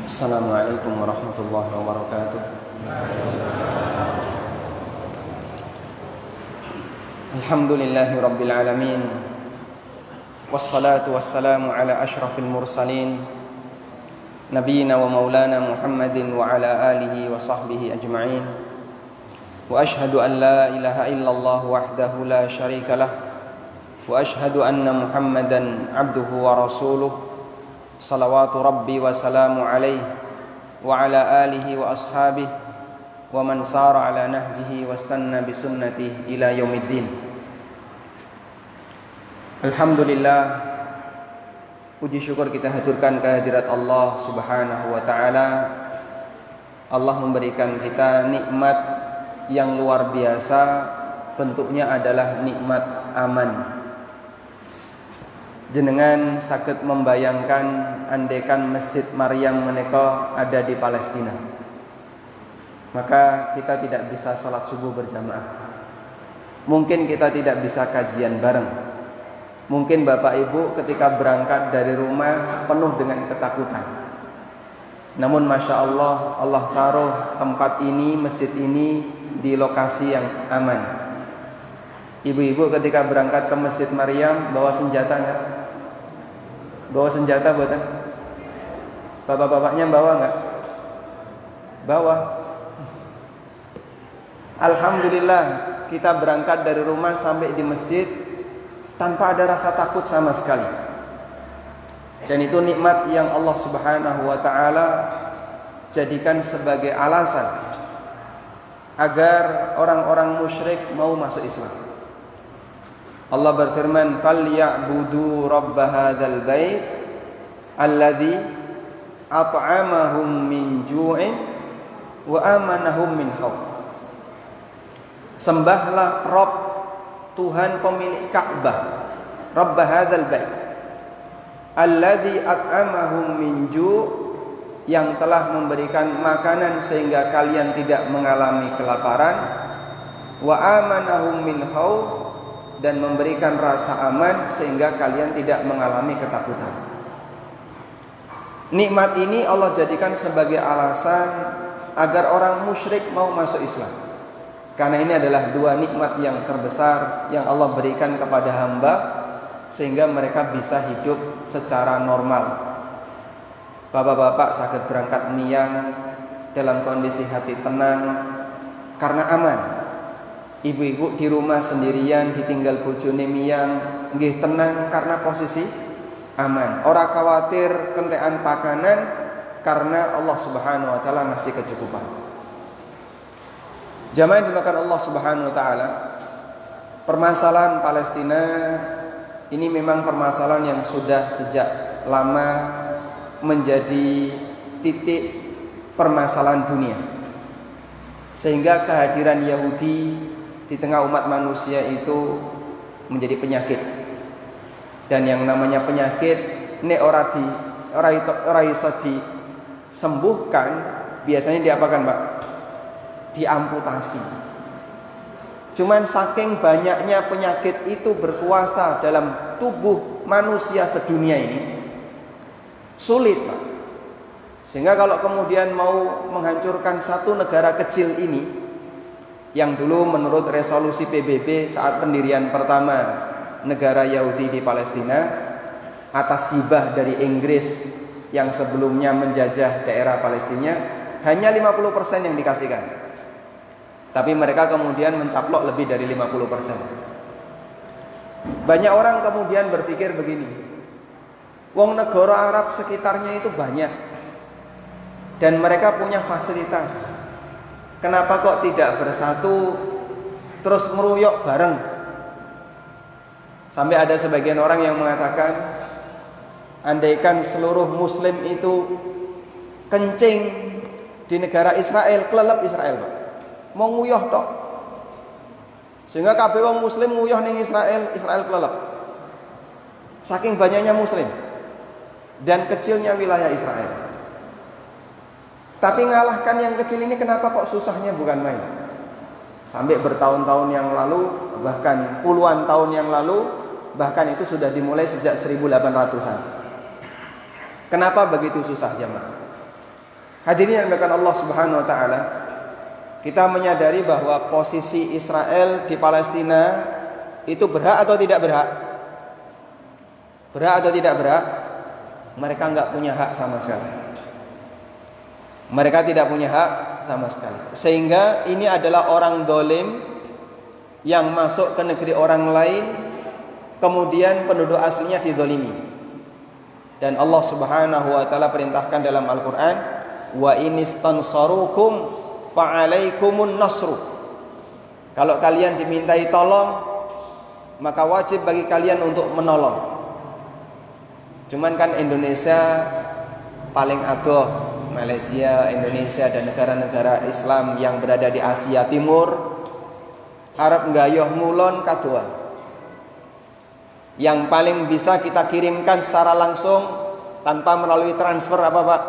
Assalamualaikum warahmatullahi wabarakatuh. Alhamdulillahi rabbil alamin. Wassalatu wassalamu ala ashrafil mursalin Nabiina wa maulana Muhammadin wa ala alihi wa sahbihi ajma'in. Wa ashhadu an la ilaha illallah wahdahu la syarika lah. Wa ashhadu anna Muhammadan abduhu wa rasuluh. Salawatu rabbi wa salamu alaihi wa ala alihi wa ashabihi wa man sara ala nahjihi wa istanna bi sunnatihi ila yaumiddin. Alhamdulillah, puji syukur kita haturkan kehadirat Allah Subhanahu wa taala. Allah memberikan kita nikmat yang luar biasa, bentuknya adalah nikmat aman. Jenengan sakit membayangkan andaikan Masjid Maryam menika ada di Palestina, maka kita tidak bisa sholat subuh berjamaah. Mungkin kita tidak bisa kajian bareng. Mungkin Bapak Ibu ketika berangkat dari rumah penuh dengan ketakutan. Namun Masya Allah, Allah taruh tempat ini, masjid ini di lokasi yang aman. Ibu-ibu ketika berangkat ke Masjid Maryam bawa senjata enggak? Bawa senjata buatan? Bapak-bapaknya bawa enggak? Bawa. Alhamdulillah, kita berangkat dari rumah sampai di masjid tanpa ada rasa takut sama sekali. Dan itu nikmat yang Allah Subhanahu wa taala jadikan sebagai alasan agar orang-orang musyrik mau masuk Islam. Allah berfirman, "Falyabudu rabb hadzal bait alladzi at'amahum min ju'in wa amanahum min khauf." Sembahlah Rabb, Tuhan pemilik Ka'bah, Rabb hadzal bait alladzi at'amahum min ju', yang telah memberikan makanan sehingga kalian tidak mengalami kelaparan, wa amanahum min khauf, dan memberikan rasa aman sehingga kalian tidak mengalami ketakutan. Nikmat ini Allah jadikan sebagai alasan agar orang musyrik mau masuk Islam. Karena ini adalah dua nikmat yang terbesar yang Allah berikan kepada hamba sehingga mereka bisa hidup secara normal. Bapak-bapak sakit berangkat miyang dalam kondisi hati tenang karena aman. Ibu-ibu di rumah sendirian ditinggal bojone miyang nggih tenang karena posisi aman. Ora khawatir kentekan pakanan karena Allah Subhanahu wa taala ngasih kecukupan. Jamaah yang dimakan Allah Subhanahu wa taala, permasalahan Palestina ini memang permasalahan yang sudah sejak lama menjadi titik permasalahan dunia. Sehingga kehadiran Yahudi di tengah umat manusia itu menjadi penyakit. Dan yang namanya penyakit nek ora iso disembuhkan, biasanya diapakan, Pak? Diamputasi. Cuman saking banyaknya penyakit itu berkuasa dalam tubuh manusia sedunia ini, sulit, Pak. Sehingga kalau kemudian mau menghancurkan satu negara kecil ini, yang dulu menurut resolusi PBB saat pendirian pertama negara Yahudi di Palestina atas hibah dari Inggris yang sebelumnya menjajah daerah Palestina, hanya 50% yang dikasihkan. Tapi mereka kemudian mencaplok lebih dari 50%. Banyak orang kemudian berpikir begini, wong negara Arab sekitarnya itu banyak dan mereka punya fasilitas, kenapa kok tidak bersatu terus meruyuk bareng? Sampai ada sebagian orang yang mengatakan, andaikan seluruh muslim itu kencing di negara Israel, kelelep Israel, Pak. Mau nguyuh tok. Sehingga kabeh wong muslim nguyuh ning Israel, Israel kelelep. Saking banyaknya muslim dan kecilnya wilayah Israel. Tapi ngalahkan yang kecil ini kenapa kok susahnya bukan main. Sampai bertahun-tahun yang lalu, bahkan puluhan tahun yang lalu, bahkan itu sudah dimulai sejak 1800-an. Kenapa begitu susah jemaah? Hadirin yang dimuliakan Allah Subhanahu wa taala, kita menyadari bahwa posisi Israel di Palestina itu berhak atau tidak berhak? Berhak atau tidak berhak? Mereka enggak punya hak sama sekali. Mereka tidak punya hak sama sekali. Sehingga ini adalah orang dolim yang masuk ke negeri orang lain, kemudian penduduk aslinya didolimi. Dan Allah Subhanahu wa taala perintahkan dalam Al-Qur'an, wa inistansarukum fa'alaikumun nasru. Kalau kalian dimintai tolong, maka wajib bagi kalian untuk menolong. Cuman kan Indonesia paling adoh, Malaysia, Indonesia dan negara-negara Islam yang berada di Asia Timur arep nggayuh mulon kadoan. Yang paling bisa kita kirimkan secara langsung tanpa melalui transfer apa Pak?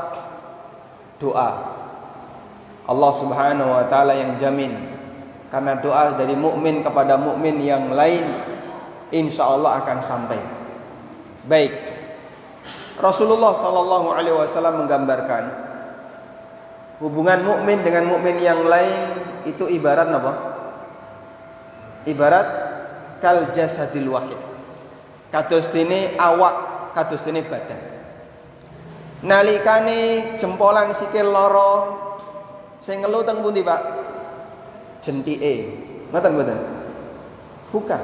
Doa. Allah Subhanahu wa taala yang jamin, karena doa dari mukmin kepada mukmin yang lain insyaallah akan sampai. Baik. Rasulullah sallallahu alaihi wasallam menggambarkan hubungan mukmin dengan mukmin yang lain itu ibarat apa? Ibarat kal jasadil wahid. Kados dene awak, kados dene badan. Nalikane jempolan sikil loro sing ngelu teng pundi, Pak? Jentike. Ngoten mboten? Bukan.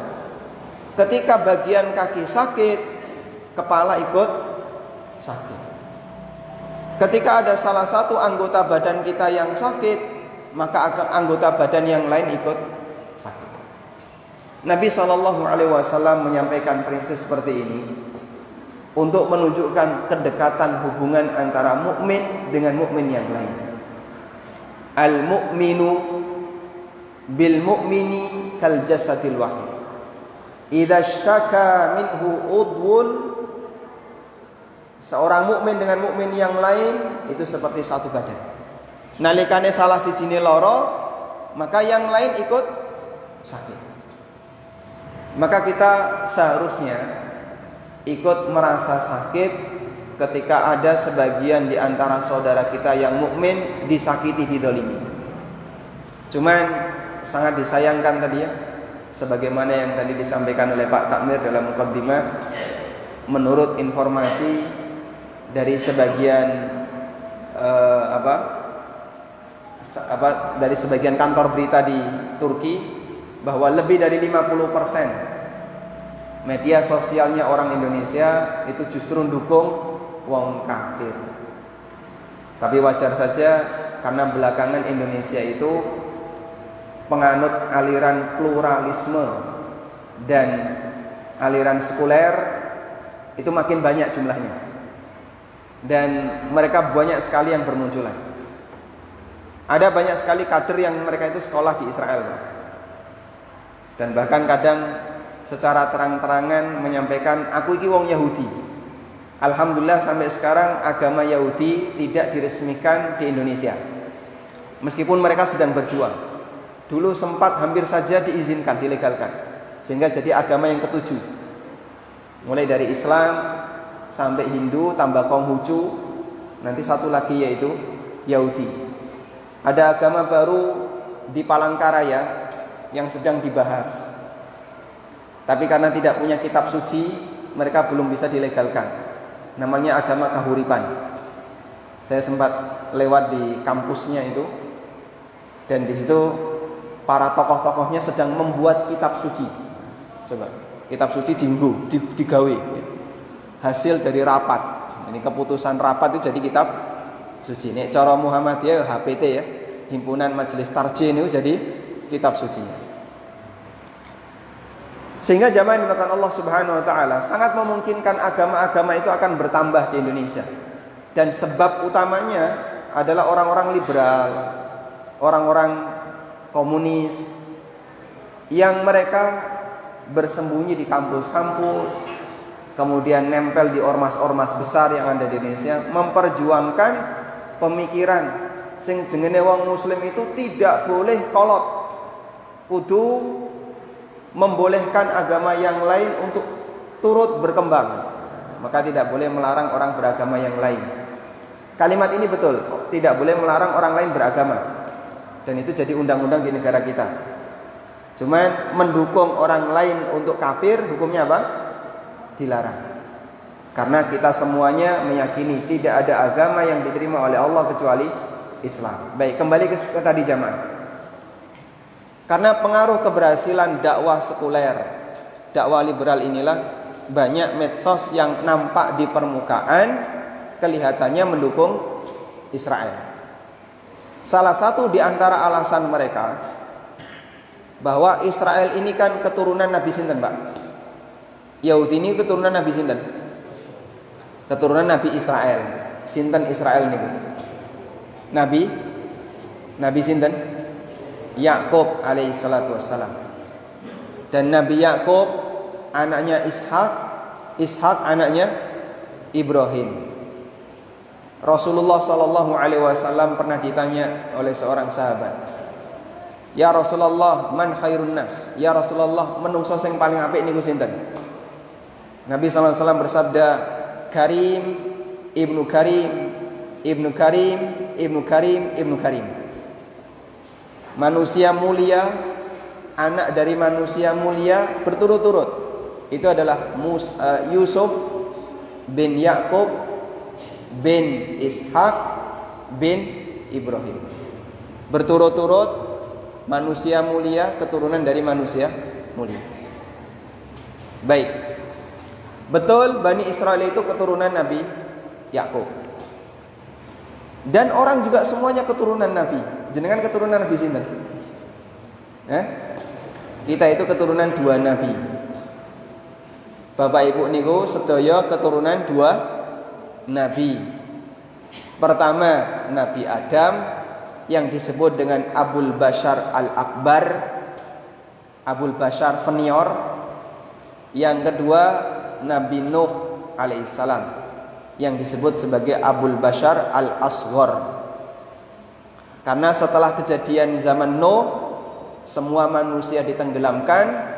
Ketika bagian kaki sakit, kepala ikut sakit. Ketika ada salah satu anggota badan kita yang sakit, maka anggota badan yang lain ikut sakit. Nabi SAW menyampaikan prinsip seperti ini untuk menunjukkan kedekatan hubungan antara mukmin dengan mukmin yang lain. Al-mu'minu bil mu'mini kal jasadil wahid. Idza ishtaka minhu udwun, seorang mukmin dengan mukmin yang lain itu seperti satu badan. Nalikane salah sijine lara, maka yang lain ikut sakit. Maka kita seharusnya ikut merasa sakit ketika ada sebagian di antara saudara kita yang mukmin disakiti, didolimi. Cuman sangat disayangkan tadi ya, sebagaimana yang tadi disampaikan oleh Pak Takmir dalam mukaddimah, menurut informasi dari sebagian dari sebagian kantor berita di Turki, bahwa lebih dari 50% media sosialnya orang Indonesia itu justru mendukung wong kafir. Tapi wajar saja karena belakangan Indonesia itu penganut aliran pluralisme dan aliran sekuler itu makin banyak jumlahnya. Dan mereka banyak sekali yang bermunculan. Ada banyak sekali kader yang mereka itu sekolah di Israel. Dan bahkan kadang secara terang-terangan menyampaikan, aku iki wong Yahudi. Alhamdulillah sampai sekarang agama Yahudi tidak diresmikan di Indonesia, meskipun mereka sedang berjuang. Dulu sempat hampir saja diizinkan, dilegalkan, sehingga jadi agama yang ketujuh. Mulai dari Islam sampai Hindu, tambah Konghucu, nanti satu lagi yaitu Yahudi. Ada agama baru di Palangkaraya yang sedang dibahas, tapi karena tidak punya kitab suci, mereka belum bisa dilegalkan. Namanya agama Kahuripan. Saya sempat lewat di kampusnya itu, dan di situ para tokoh-tokohnya sedang membuat kitab suci. Coba, kitab suci digawe. Hasil dari rapat. Ini keputusan rapat itu jadi kitab suci. Ini cara Muhammadiyah HPT ya, Himpunan Majelis Tarjih ini jadi kitab sucinya. Sehingga jamaah yang dimuliakan Allah Subhanahu wa taala, sangat memungkinkan agama-agama itu akan bertambah di Indonesia. Dan sebab utamanya adalah orang-orang liberal, orang-orang komunis yang mereka bersembunyi di kampus-kampus, kemudian nempel di ormas-ormas besar yang ada di Indonesia, memperjuangkan pemikiran sing jenenge wong muslim itu tidak boleh kolot, kudu membolehkan agama yang lain untuk turut berkembang, maka tidak boleh melarang orang beragama yang lain. Kalimat ini betul, tidak boleh melarang orang lain beragama. Dan itu jadi undang-undang di negara kita. Cuman mendukung orang lain untuk kafir, hukumnya apa? Dilarang. Karena kita semuanya meyakini tidak ada agama yang diterima oleh Allah kecuali Islam. Baik, kembali ke tadi jamaah. Karena pengaruh keberhasilan dakwah sekuler, dakwah liberal inilah banyak medsos yang nampak di permukaan kelihatannya mendukung Israel. Salah satu di antara alasan mereka bahwa Israel ini kan keturunan Nabi sinten, Pak? Yahudi ini keturunan Nabi sinten? Keturunan Nabi Israel. Sinten Israel niku? Nabi sinten? Yakub alaihi salatu wassalam. Dan Nabi Yakub anaknya Ishak, Ishak anaknya Ibrahim. Rasulullah sallallahu alaihi wasallam pernah ditanya oleh seorang sahabat, "Ya Rasulullah, man khairun nas?" Ya Rasulullah, menungso sing paling apik niku sinten? Nabi sallallahu alaihi wasallam bersabda, "Karim, ibnu Karim, ibnu Karim, ibnu Karim, ibnu Karim." Manusia mulia, anak dari manusia mulia berturut-turut. Itu adalah Yusuf bin Yakub bin Ishak bin Ibrahim. Berturut-turut manusia mulia, keturunan dari manusia mulia. Baik. Betul, Bani Israel itu keturunan Nabi Yakub. Dan orang juga semuanya keturunan Nabi. Jenengan keturunan Nabi sinten? Kita itu keturunan dua Nabi. Bapak Ibu niku sedaya keturunan dua Nabi. Pertama Nabi Adam yang disebut dengan Abul Bashar Al-Akbar, Abul Bashar senior. Yang kedua Nabi Nuh alaihissalam yang disebut sebagai Abul Bashar Al-Asghar. Karena setelah kejadian zaman Nuh, semua manusia ditenggelamkan,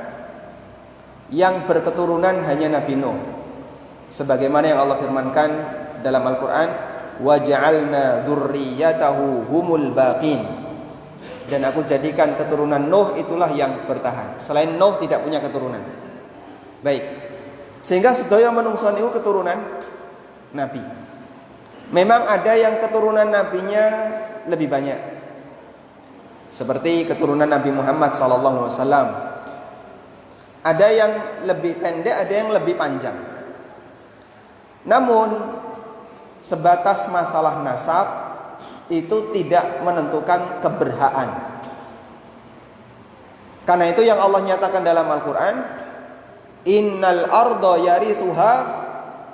yang berketurunan hanya Nabi Nuh. Sebagaimana yang Allah firmankan dalam Al-Quran, وَجَعَلْنَا ذُرِّيَّتَهُ هُمُ الْبَاقِينَ. Dan aku jadikan keturunan Nuh itulah yang bertahan. Selain Nuh tidak punya keturunan. Baik. Sehingga sedaya manungsa niku keturunan Nabi. Memang ada yang keturunan nabinya lebih banyak, seperti keturunan Nabi Muhammad SAW. Ada yang lebih pendek, ada yang lebih panjang. Namun sebatas masalah nasab itu tidak menentukan keberhaan. Karena itu yang Allah nyatakan dalam Al-Quran, Innal arda yarithuha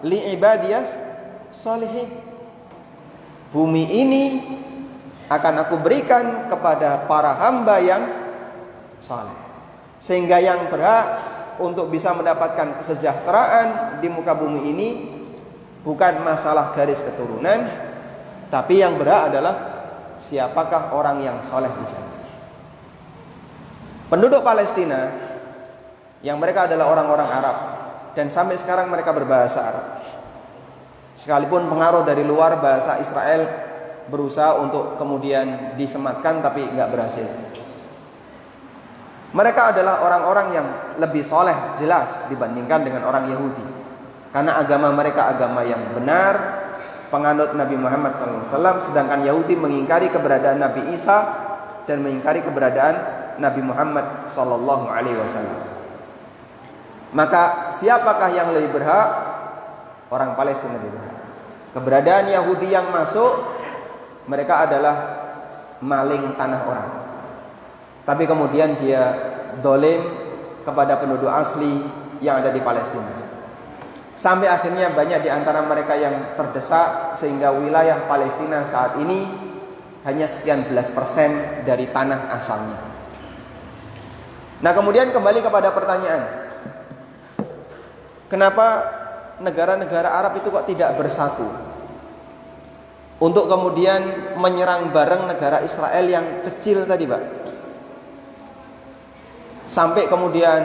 li'ibadiyas sholihin. Bumi ini akan aku berikan kepada para hamba yang saleh. Sehingga yang berhak untuk bisa mendapatkan kesejahteraan di muka bumi ini bukan masalah garis keturunan, tapi yang berhak adalah siapakah orang yang saleh di sana. Penduduk Palestina yang mereka adalah orang-orang Arab dan sampai sekarang mereka berbahasa Arab. Sekalipun pengaruh dari luar, bahasa Israel berusaha untuk kemudian disematkan tapi nggak berhasil. Mereka adalah orang-orang yang lebih soleh jelas dibandingkan dengan orang Yahudi, karena agama mereka agama yang benar, penganut Nabi Muhammad SAW, sedangkan Yahudi mengingkari keberadaan Nabi Isa dan mengingkari keberadaan Nabi Muhammad SAW. Maka siapakah yang lebih berhak? Orang Palestina lebih berhak. Keberadaan Yahudi yang masuk, mereka adalah maling tanah orang. Tapi kemudian dia dolim kepada penduduk asli yang ada di Palestina. Sampai akhirnya banyak di antara mereka yang terdesak, sehingga wilayah Palestina saat ini hanya sekian belas % dari tanah asalnya. Nah, kemudian kembali kepada pertanyaan, kenapa negara-negara Arab itu kok tidak bersatu untuk kemudian menyerang bareng negara Israel yang kecil tadi, Pak? Sampai kemudian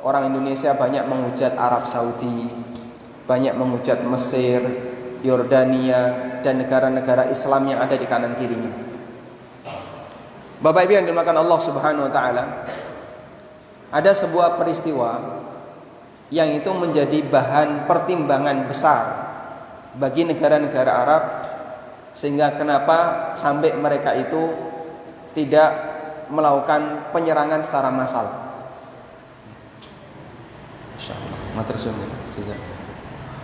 orang Indonesia banyak menghujat Arab Saudi, banyak menghujat Mesir, Yordania, dan negara-negara Islam yang ada di kanan kirinya. Bapak Ibu yang dimuliakan Allah Subhanahu wa taala, ada sebuah peristiwa yang itu menjadi bahan pertimbangan besar bagi negara-negara Arab, sehingga kenapa sampai mereka itu tidak melakukan penyerangan secara massal. Matur suwun.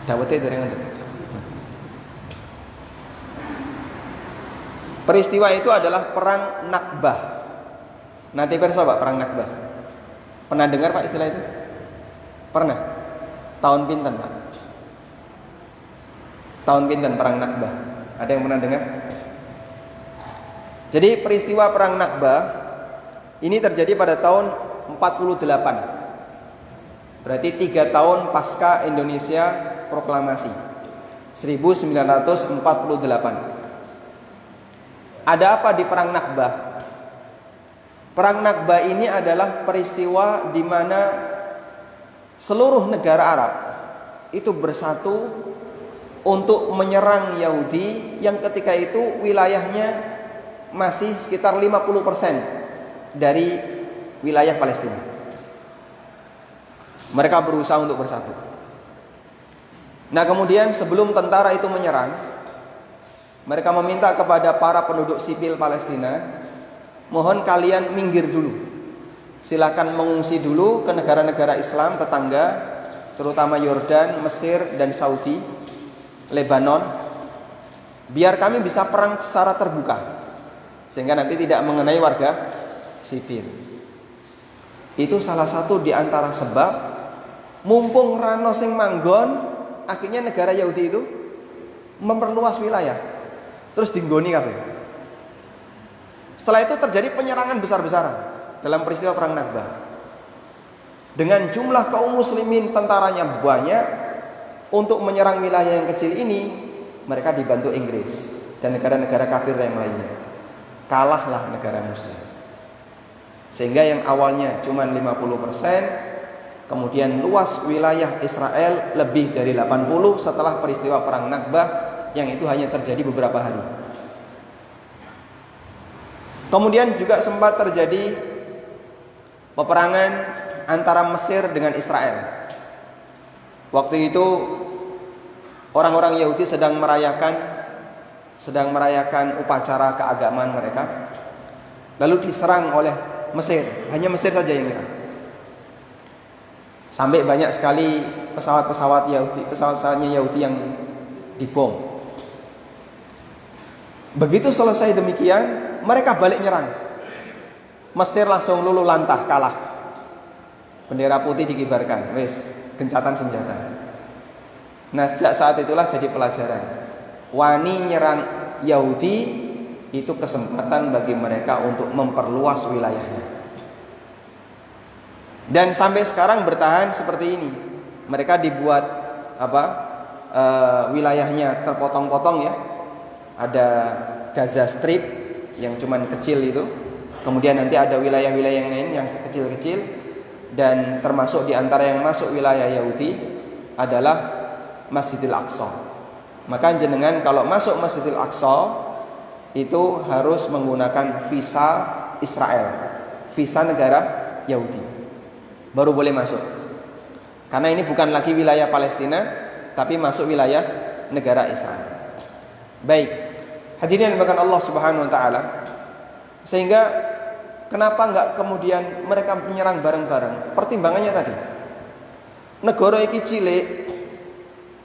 Dawete dereng. Peristiwa itu adalah perang Nakbah. Nanti perso Pak, perang Nakbah. Pernah dengar Pak istilah itu? Pernah? Tahun pinten Pak? Tahun pinten perang Nakbah? Ada yang pernah dengar? Jadi peristiwa perang Nakbah ini terjadi pada tahun 48. Berarti 3 tahun pasca Indonesia proklamasi 1948. Ada apa di perang Nakbah? Perang Nakbah ini adalah peristiwa di mana seluruh negara Arab itu bersatu untuk menyerang Yahudi yang ketika itu wilayahnya masih sekitar 50% dari wilayah Palestina. Mereka berusaha untuk bersatu. Nah, kemudian sebelum tentara itu menyerang, mereka meminta kepada para penduduk sipil Palestina, mohon kalian minggir dulu. Silakan mengungsi dulu ke negara-negara Islam tetangga, terutama Yordan, Mesir, dan Saudi, Lebanon, biar kami bisa perang secara terbuka, sehingga nanti tidak mengenai warga sipil. Itu salah satu di antara sebab mumpung rano sing manggon, akhirnya negara Yahudi itu memperluas wilayah, terus dinggoni kabeh. Setelah itu terjadi penyerangan besar-besaran dalam peristiwa perang Nakbah. Dengan jumlah kaum muslimin tentaranya banyak, untuk menyerang wilayah yang kecil ini mereka dibantu Inggris dan negara-negara kafir yang lainnya. Kalahlah negara muslim. Sehingga yang awalnya cuma 50%, kemudian luas wilayah Israel lebih dari 80 setelah peristiwa perang Nakbah yang itu hanya terjadi beberapa hari. Kemudian juga sempat terjadi peperangan antara Mesir dengan Israel. Waktu itu orang-orang Yahudi sedang merayakan upacara keagamaan mereka, lalu diserang oleh Mesir. Hanya Mesir saja yang nyerang. Sampai banyak sekali pesawat-pesawat Yahudi yang dibom. Begitu selesai demikian, mereka balik nyerang. Mesir langsung luluh lantah, kalah. Bendera putih dikibarkan, wis gencatan senjata. Nah, sejak saat itulah jadi pelajaran. Wani nyerang Yahudi itu kesempatan bagi mereka untuk memperluas wilayahnya. Dan sampai sekarang bertahan seperti ini. Mereka dibuat wilayahnya terpotong-potong ya. Ada Gaza Strip yang cuman kecil itu. Kemudian nanti ada wilayah-wilayah yang lain yang kecil-kecil. Dan termasuk di antara yang masuk wilayah Yahudi adalah Masjidil Aqsa. Maka jenengan kalau masuk Masjidil Aqsa itu harus menggunakan visa Israel, visa negara Yahudi, baru boleh masuk. Karena ini bukan lagi wilayah Palestina, tapi masuk wilayah negara Israel. Baik, hadirin yang dimuliakan Allah Subhanahu wa taala. Sehingga kenapa enggak kemudian mereka menyerang bareng-bareng? Pertimbangannya tadi. Negara iki cilik,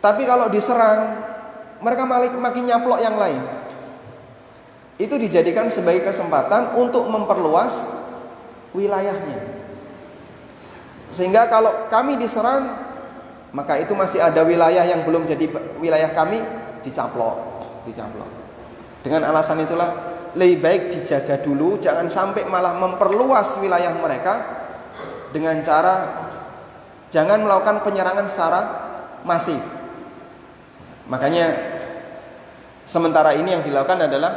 tapi kalau diserang mereka makin nyaplok yang lain. Itu dijadikan sebagai kesempatan untuk memperluas wilayahnya. Sehingga kalau kami diserang, maka itu masih ada wilayah yang belum jadi wilayah kami, dicaplok. Dengan alasan itulah lebih baik dijaga dulu, jangan sampai malah memperluas wilayah mereka dengan cara jangan melakukan penyerangan secara masif. Makanya sementara ini yang dilakukan adalah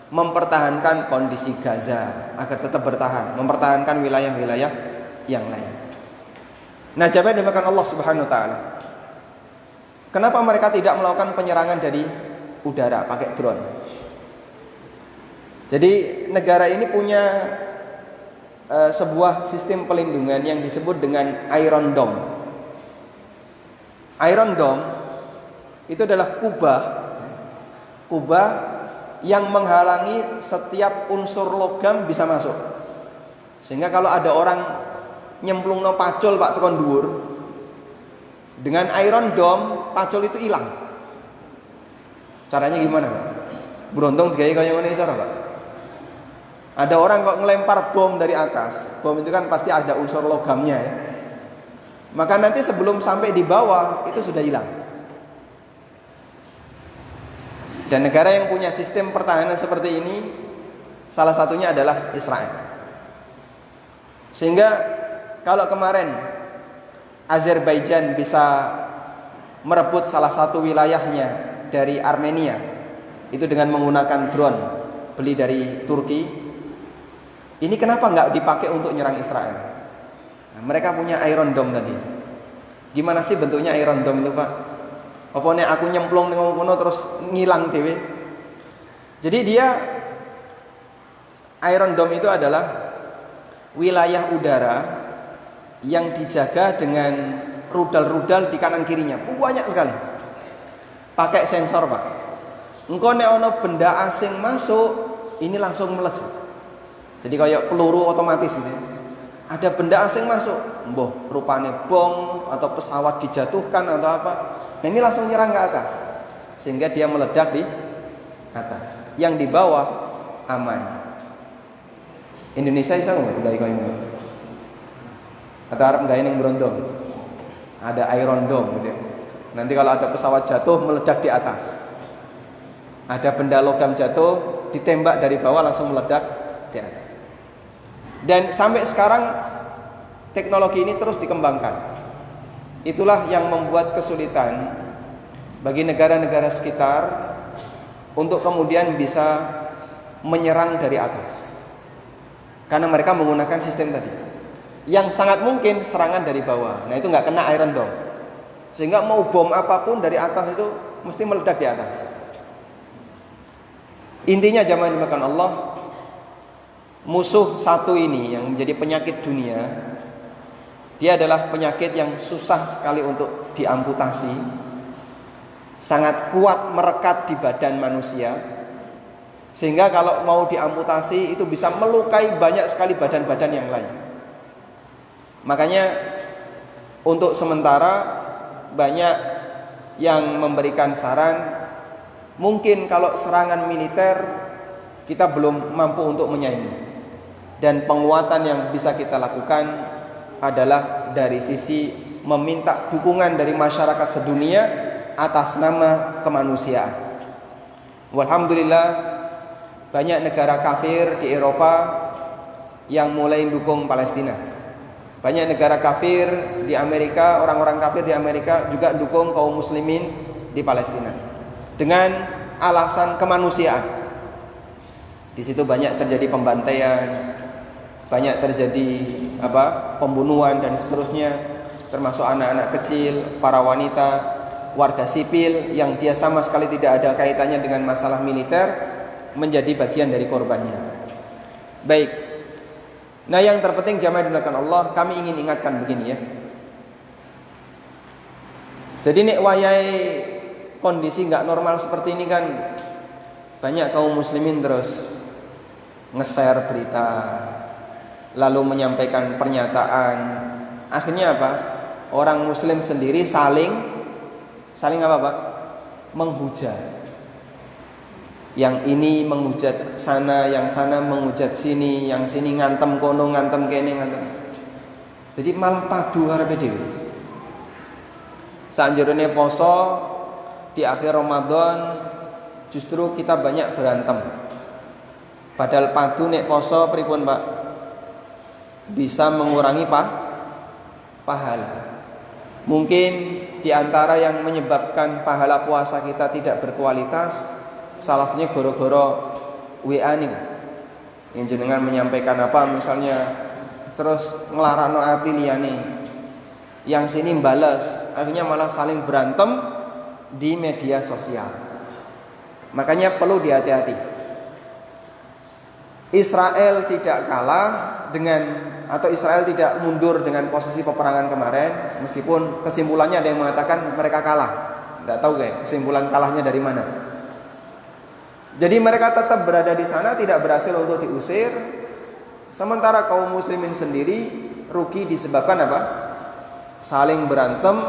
mempertahankan kondisi Gaza agar tetap bertahan, mempertahankan wilayah-wilayah yang lain. Nah, jawabnya dimakan Allah Subhanahu wa taala. Kenapa mereka tidak melakukan penyerangan dari udara pakai drone? Jadi negara ini punya sebuah sistem pelindungan yang disebut dengan Iron Dome. Iron Dome itu adalah kubah yang menghalangi setiap unsur logam bisa masuk. Sehingga kalau ada orang nyemplungno pacul Pak tekan dhuwur, dengan Iron Dome pacul itu hilang. Caranya gimana, Pak? Beruntung digawe kaya ngene iso, Pak. Ada orang kok ngelempar bom dari atas. Bom itu kan pasti ada unsur logamnya ya. Maka nanti sebelum sampai di bawah itu sudah hilang. Dan negara yang punya sistem pertahanan seperti ini salah satunya adalah Israel. Sehingga kalau kemarin Azerbaijan bisa merebut salah satu wilayahnya dari Armenia itu dengan menggunakan drone beli dari Turki, ini kenapa nggak dipakai untuk nyerang Israel? Nah, mereka punya Iron Dome tadi. Gimana sih bentuknya Iron Dome itu, Pak? Apa nek aku nyemplung ning kono terus ngilang dhewe? Jadi dia Iron Dome itu adalah wilayah udara yang dijaga dengan rudal-rudal di kanan kirinya. Banyak sekali. Pakai sensor, Pak. Engko nek ana benda asing masuk, ini langsung meledak. Jadi kayak peluru otomatis gitu. Ada benda asing masuk, mbah rupane bom atau pesawat dijatuhkan atau apa. Nah, ini langsung nyerang ke atas. Sehingga dia meledak di atas. Yang di bawah aman. Indonesia bisa enggak gawe koyo ngono? Atau Arab gawe ning Brondong. Ada Iron Dome gitu. Nanti kalau ada pesawat jatuh meledak di atas. Ada benda logam jatuh ditembak dari bawah langsung meledak di atas. Dan sampai sekarang teknologi ini terus dikembangkan. Itulah yang membuat kesulitan bagi negara-negara sekitar untuk kemudian bisa menyerang dari atas. Karena mereka menggunakan sistem tadi. Yang sangat mungkin serangan dari bawah. Nah, itu nggak kena Iron Dome. Sehingga mau bom apapun dari atas itu mesti meledak di atas. Intinya jamaah dimakan Allah, musuh satu ini yang menjadi penyakit dunia, dia adalah penyakit yang susah sekali untuk diamputasi, sangat kuat merekat di badan manusia, sehingga kalau mau diamputasi itu bisa melukai banyak sekali badan-badan yang lain. Makanya untuk sementara banyak yang memberikan saran, mungkin kalau serangan militer kita belum mampu untuk menyaingi. Dan penguatan yang bisa kita lakukan adalah dari sisi meminta dukungan dari masyarakat sedunia atas nama kemanusiaan. Walhamdulillah, banyak negara kafir di Eropa yang mulai mendukung Palestina. Banyak negara kafir di Amerika, orang-orang kafir di Amerika juga dukung kaum muslimin di Palestina dengan alasan kemanusiaan. Di situ banyak terjadi pembantaian, banyak terjadi pembunuhan dan seterusnya, termasuk anak-anak kecil, para wanita, warga sipil yang dia sama sekali tidak ada kaitannya dengan masalah militer menjadi bagian dari korbannya. Baik. Nah, yang terpenting jamaah dimuliakan Allah, kami ingin ingatkan begini ya. Jadi nek wayai kondisi nggak normal seperti ini kan banyak kaum muslimin terus nge-share berita, lalu menyampaikan pernyataan. Akhirnya apa? Orang muslim sendiri saling apa, Pak? Menghujat. Yang ini menghujat sana, yang sana menghujat sini, yang sini ngantem kono, ngantem kene, ngantem. Jadi malah padu karepe dhewe. Sanjerone poso di akhir Ramadan justru kita banyak berantem. Padahal padu nek poso pripun, Pak? Bisa mengurangi pahala. Mungkin di antara yang menyebabkan pahala puasa kita tidak berkualitas, salah satunya goro-goro WA nih. Yang jenengan menyampaikan apa misalnya terus nglarano ati liyane. yang sini balas, akhirnya malah saling berantem di media sosial. Makanya perlu dihati-hati. Israel tidak kalah atau Israel tidak mundur dengan posisi peperangan kemarin, meskipun kesimpulannya ada yang mengatakan mereka kalah. Tidak tahu kesimpulan kalahnya dari mana. Jadi mereka tetap berada di sana, tidak berhasil untuk diusir. Sementara kaum muslimin sendiri rugi disebabkan apa? Saling berantem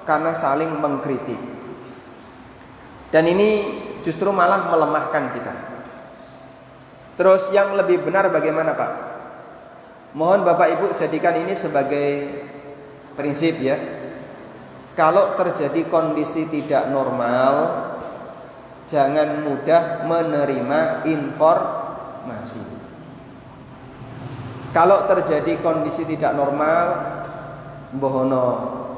karena saling mengkritik. Dan ini justru malah melemahkan kita. Terus yang lebih benar bagaimana Pak? Mohon Bapak Ibu jadikan ini sebagai prinsip ya. Kalau terjadi kondisi tidak normal, jangan mudah menerima informasi. Kalau terjadi kondisi tidak normal, mbohono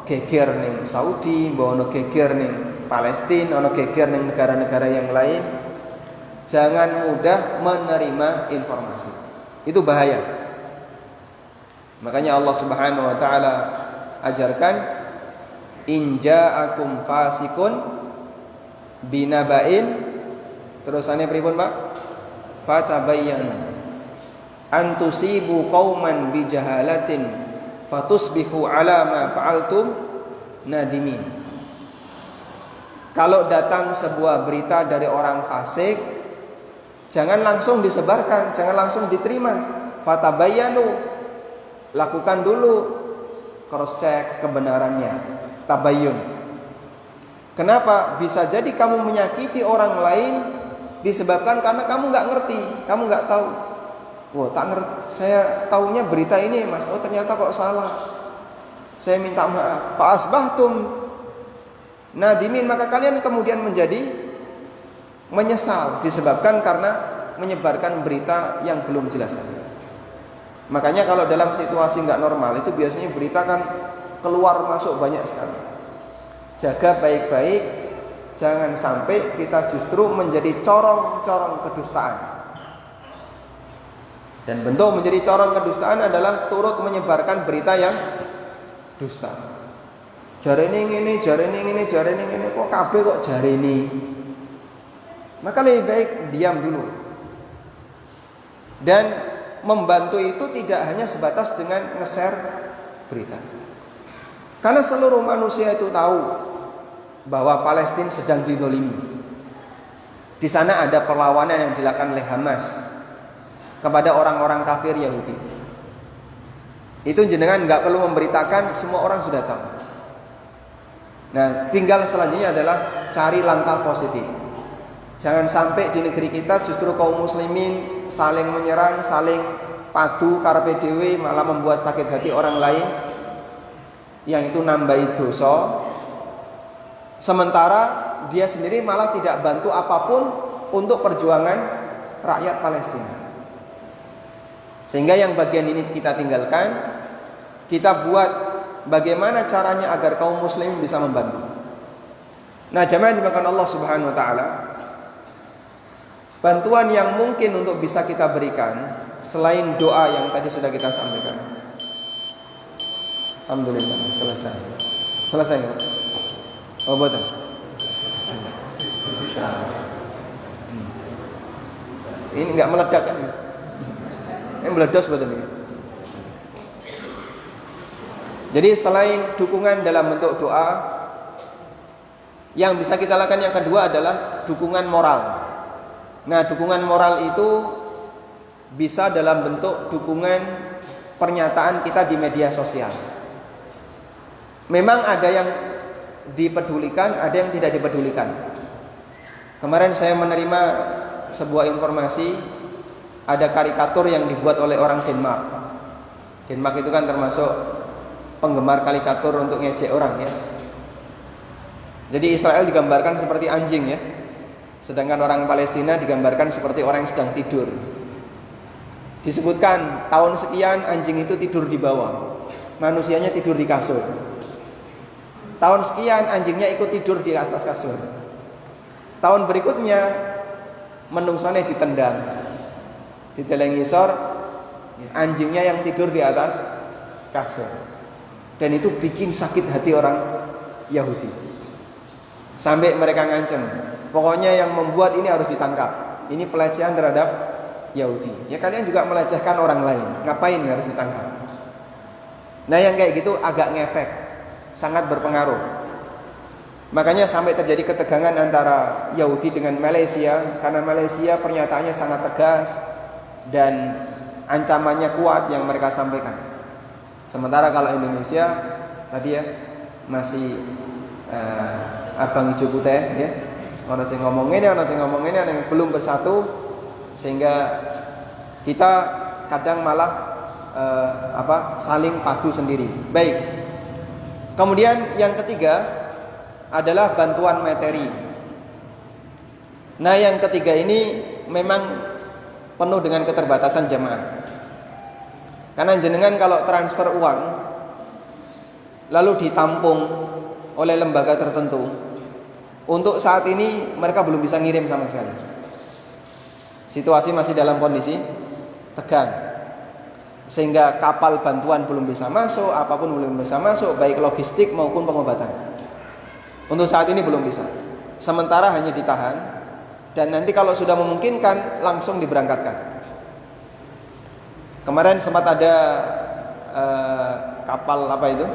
geger ning Saudi, mbohono geger ning Palestina, ono geger ning negara-negara yang lain, jangan mudah menerima informasi. Itu bahaya. Makanya Allah Subhanahu wa taala ajarkan, in ja'akum fasikun binaba'in, terusannya pripun Pak? Fatabayyanu an tusibu qauman bijahalatin fatusbihu ala ma fa'altum nadimin. Kalau datang sebuah berita dari orang fasik, jangan langsung disebarkan, jangan langsung diterima. Fatabayyanu, lakukan dulu cross check kebenarannya, tabayyun. Kenapa? Bisa jadi kamu menyakiti orang lain disebabkan karena kamu nggak ngerti, kamu nggak tahu. Wah, tak ngerti, saya taunya berita ini Mas. Oh, ternyata kok salah. Saya minta maaf. Fa asbahtum nadimin, maka kalian kemudian menjadi menyesal disebabkan karena menyebarkan berita yang belum jelas tadi. Makanya kalau dalam situasi nggak normal itu biasanya berita kan keluar masuk banyak sekali. Jaga baik-baik, jangan sampai kita justru menjadi corong-corong kedustaan. Dan bentuk menjadi corong kedustaan adalah turut menyebarkan berita yang dusta. Jarene ngene, jarene ngene, jarene ngene, kok kabeh kok jarene. Maka lebih baik diam dulu. Dan membantu itu tidak hanya sebatas dengan nge-share berita. Karena seluruh manusia itu tahu bahwa Palestina sedang dizalimi. Di sana ada perlawanan yang dilakukan oleh Hamas kepada orang-orang kafir Yahudi. Itu jenengan nggak perlu memberitakan, semua orang sudah tahu. Nah, tinggal selanjutnya adalah cari langkah positif. Jangan sampai di negeri kita justru kaum muslimin saling menyerang, saling padu karepe dhewe, malah membuat sakit hati orang lain, yang itu nambahi dosa. Sementara dia sendiri malah tidak bantu apapun untuk perjuangan rakyat Palestina. Sehingga yang bagian ini kita tinggalkan, kita buat bagaimana caranya agar kaum muslim bisa membantu. Nah, jamaah dimakan Allah Subhanahu wa taala, bantuan yang mungkin untuk bisa kita berikan selain doa yang tadi sudah kita sampaikan. Alhamdulillah selesai. Selesai. Oh, betul. Ini enggak meledak kan? Ini meledos betul ini. Jadi selain dukungan dalam bentuk doa, yang bisa kita lakukan yang kedua adalah dukungan moral. Nah, dukungan moral itu bisa dalam bentuk dukungan pernyataan kita di media sosial. Memang ada yang dipedulikan, ada yang tidak dipedulikan. Kemarin saya menerima sebuah informasi, ada karikatur yang dibuat oleh orang Denmark. Denmark itu kan termasuk penggemar karikatur untuk ngejek orang ya. Jadi Israel digambarkan seperti anjing ya, sedangkan orang Palestina digambarkan seperti orang yang sedang tidur. Disebutkan tahun sekian anjing itu tidur di bawah, manusianya tidur di kasur. Tahun sekian anjingnya ikut tidur di atas kasur. Tahun berikutnya menungsane ditendang, ditelengi sor, anjingnya yang tidur di atas kasur. Dan itu bikin sakit hati orang Yahudi. Sampai mereka ngancem, pokoknya yang membuat ini harus ditangkap. Ini pelecehan terhadap Yahudi. Ya kalian juga melecehkan orang lain, ngapain harus ditangkap? Nah yang kayak gitu agak ngefek, sangat berpengaruh. Makanya sampai terjadi ketegangan antara Yahudi dengan Malaysia, karena Malaysia pernyataannya sangat tegas dan ancamannya kuat yang mereka sampaikan. Sementara kalau Indonesia tadi ya masih abang hijau putih ya. Orang sing ngomong ini, orang sing ngomong ini, yang belum bersatu, sehingga kita kadang malah saling padu sendiri. Baik. Kemudian yang ketiga adalah bantuan materi. Nah, yang ketiga ini memang penuh dengan keterbatasan jamaah. Karena jenengan kalau transfer uang lalu ditampung oleh lembaga tertentu, untuk saat ini mereka belum bisa ngirim sama sekali. Situasi masih dalam kondisi tegang, sehingga kapal bantuan belum bisa masuk, apapun belum bisa masuk, baik logistik maupun pengobatan. Untuk saat ini belum bisa. Sementara hanya ditahan, dan nanti kalau sudah memungkinkan langsung diberangkatkan. Kemarin sempat ada kapal apa itu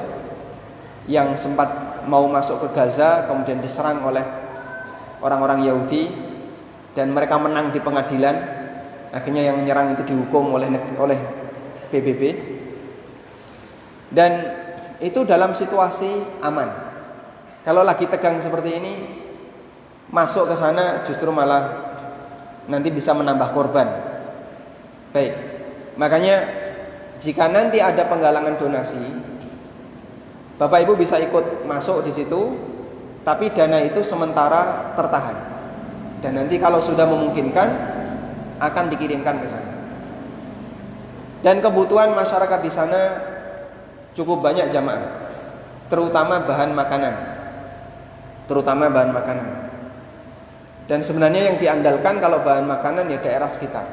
yang sempat mau masuk ke Gaza, kemudian diserang oleh orang-orang Yahudi dan mereka menang di pengadilan. Akhirnya yang menyerang itu dihukum oleh PBB. Dan itu dalam situasi aman. Kalau lagi tegang seperti ini, masuk ke sana justru malah nanti bisa menambah korban. Baik. Makanya jika nanti ada penggalangan donasi, Bapak Ibu bisa ikut masuk di situ, tapi dana itu sementara tertahan. Dan nanti kalau sudah memungkinkan akan dikirimkan ke sana. Dan kebutuhan masyarakat di sana cukup banyak jamaah, terutama bahan makanan. Dan sebenarnya yang diandalkan kalau bahan makanan ya daerah sekitar.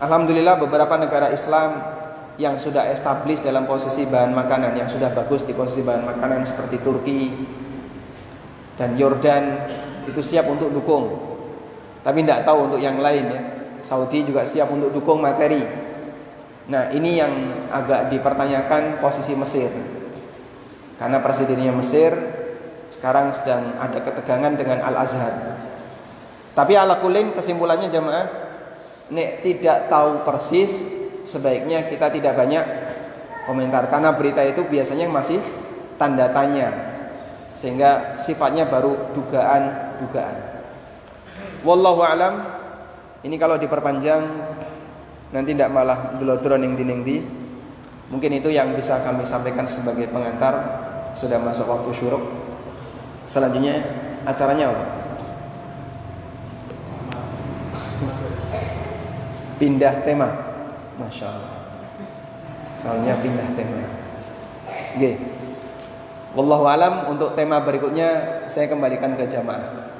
Alhamdulillah beberapa negara Islam yang sudah established dalam posisi bahan makanan, yang sudah bagus di posisi bahan makanan seperti Turki dan Yordan itu siap untuk dukung. Tapi tidak tahu untuk yang lain ya. Saudi juga siap untuk dukung materi. Nah ini yang agak dipertanyakan posisi Mesir, karena presidennya Mesir sekarang sedang ada ketegangan dengan Al-Azhar. Tapi ala kulin kesimpulannya jamaah, nek tidak tahu persis sebaiknya kita tidak banyak komentar, karena berita itu biasanya masih tanda tanya, sehingga sifatnya baru dugaan-dugaan. Wallahu alam. Ini kalau diperpanjang nanti tidak malah delodron ning-di. Mungkin itu yang bisa kami sampaikan sebagai pengantar. Sudah masuk waktu syuruk. Selanjutnya acaranya apa? Pindah tema. Masya Allah. Soalnya pindah tema. Oke. Wallahu alam. Untuk tema berikutnya saya kembalikan ke jamaah.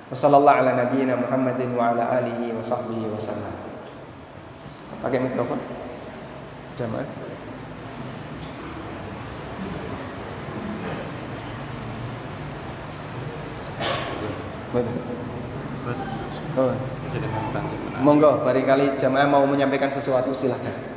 Wassallallahu ala nabiyyina Muhammadin wa ala alihi wa sahbihi wa sallam. Pakai mikrofon jamaah. Oh. Monggo, barangkali jamaah mau menyampaikan sesuatu silahkan.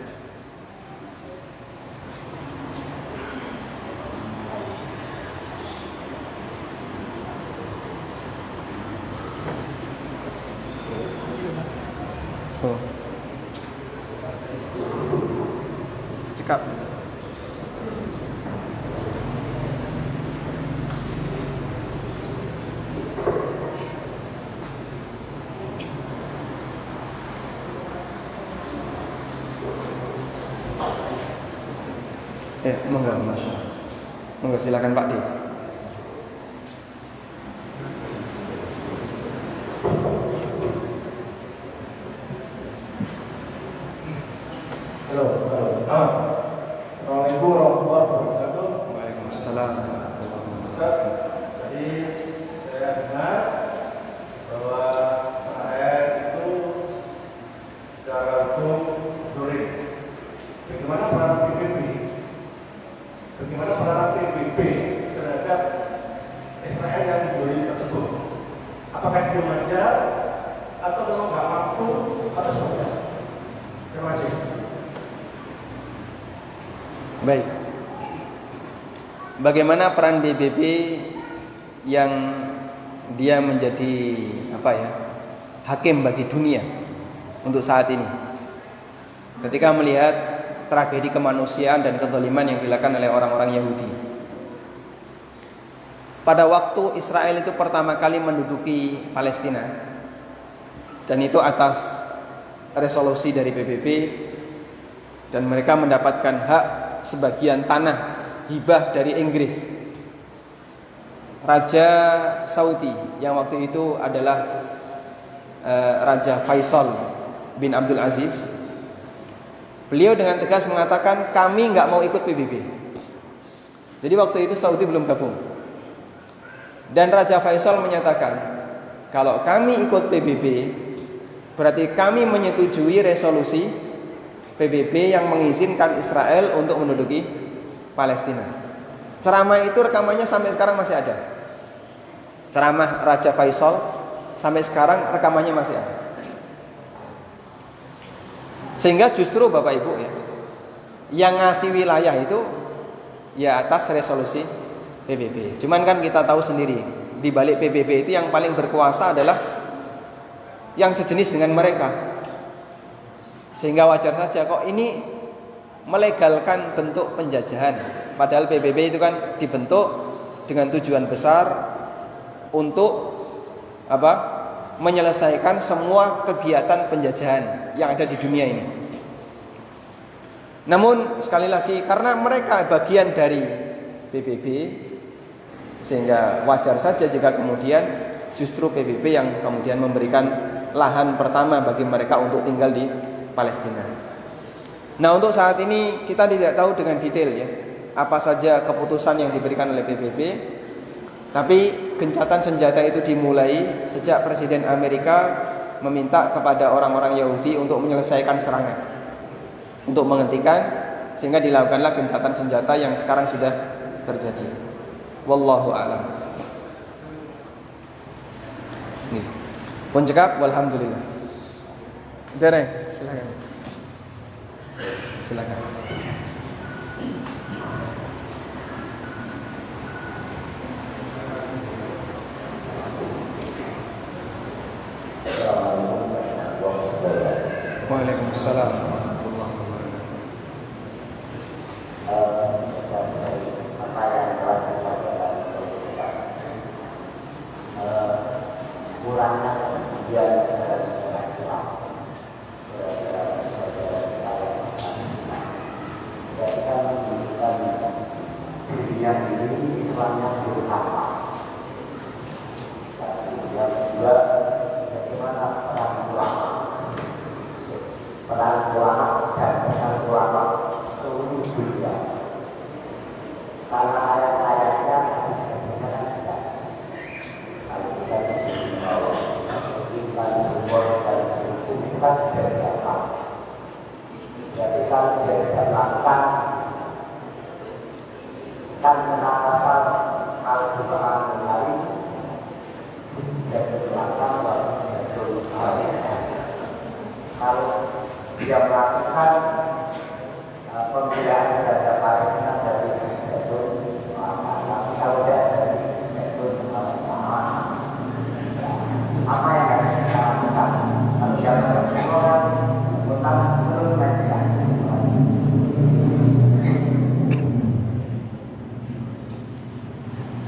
Oh. Cekap. Monggo, Mas. Monggo silakan Pak D. Halo. Assalamualaikum warahmatullahi wabarakatuh. Waalaikumsalam. Ustaz, tadi saya dengar bahwa AR itu secara hukum dolim. Bagaimana para PBB diem aja atau memang nggak mampu atau seperti apa? Terima kasih. Baik. Bagaimana peran PBB yang dia menjadi hakim bagi dunia untuk saat ini? Ketika melihat tragedi kemanusiaan dan kezaliman yang dilakukan oleh orang-orang Yahudi. Pada waktu Israel itu pertama kali menduduki Palestina, dan itu atas resolusi dari PBB, dan mereka mendapatkan hak sebagian tanah hibah dari Inggris. Raja Saudi yang waktu itu adalah Raja Faisal bin Abdul Aziz, beliau dengan tegas mengatakan kami nggak mau ikut PBB. Jadi waktu itu Saudi belum gabung. Dan Raja Faisal menyatakan kalau kami ikut PBB berarti kami menyetujui resolusi PBB yang mengizinkan Israel untuk menduduki Palestina. Ceramah itu rekamannya sampai sekarang masih ada. Ceramah Raja Faisal sampai sekarang rekamannya masih ada. Sehingga justru Bapak Ibu ya, yang ngasih wilayah itu ya atas resolusi PBB. Cuman kan kita tahu sendiri, di balik PBB itu yang paling berkuasa adalah yang sejenis dengan mereka. Sehingga wajar saja kok ini melegalkan bentuk penjajahan. Padahal PBB itu kan dibentuk dengan tujuan besar untuk menyelesaikan semua kegiatan penjajahan yang ada di dunia ini. Namun sekali lagi karena mereka bagian dari PBB, sehingga wajar saja jika kemudian justru PBB yang kemudian memberikan lahan pertama bagi mereka untuk tinggal di Palestina. Nah, untuk saat ini kita tidak tahu dengan detail ya apa saja keputusan yang diberikan oleh PBB. Tapi gencatan senjata itu dimulai sejak Presiden Amerika meminta kepada orang-orang Yahudi untuk menyelesaikan serangan, untuk menghentikan, sehingga dilakukanlah gencatan senjata yang sekarang sudah terjadi. Wallahu a'lam. Nih. Pun cekap walhamdulillah. Dereng, silakan. Silakan. Waalaikumsalam warahmatullahi wabarakatuh. Kurangnya kemudian ketika menunjukkan dunia ini Islamnya buruk apa. Yang kedua, bagaimana peran ulama dan pesan ulama seluruh dunia. Karena ayat-ayatnya sebenarnya tidak. Kalau kita beriman umur dan hukum kita dari apa? Jadi kalau dia melakukan kan menatakan hal Tuhan kembali dan melakukan betul kalau dia melakukan pembelaan terhadap Palestina dari betul, tapi kalau dia dari betul sama apa yang harus kita lakukan? Kalau dia berjuang, utang belum nanti.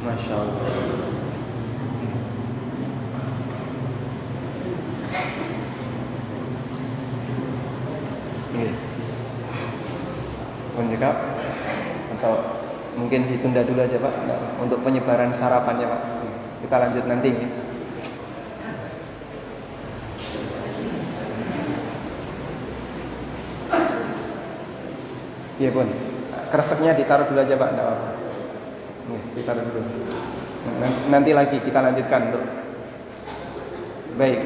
Masya Allah. Menjawab atau mungkin ditunda dulu aja Pak untuk penyebaran sarapannya Pak. Kita lanjut nanti. Iya pun. Kreseknya ditaruh dulu aja Pak, enggak apa-apa. Ditaruh dulu. Nanti lagi kita lanjutkan untuk. Baik.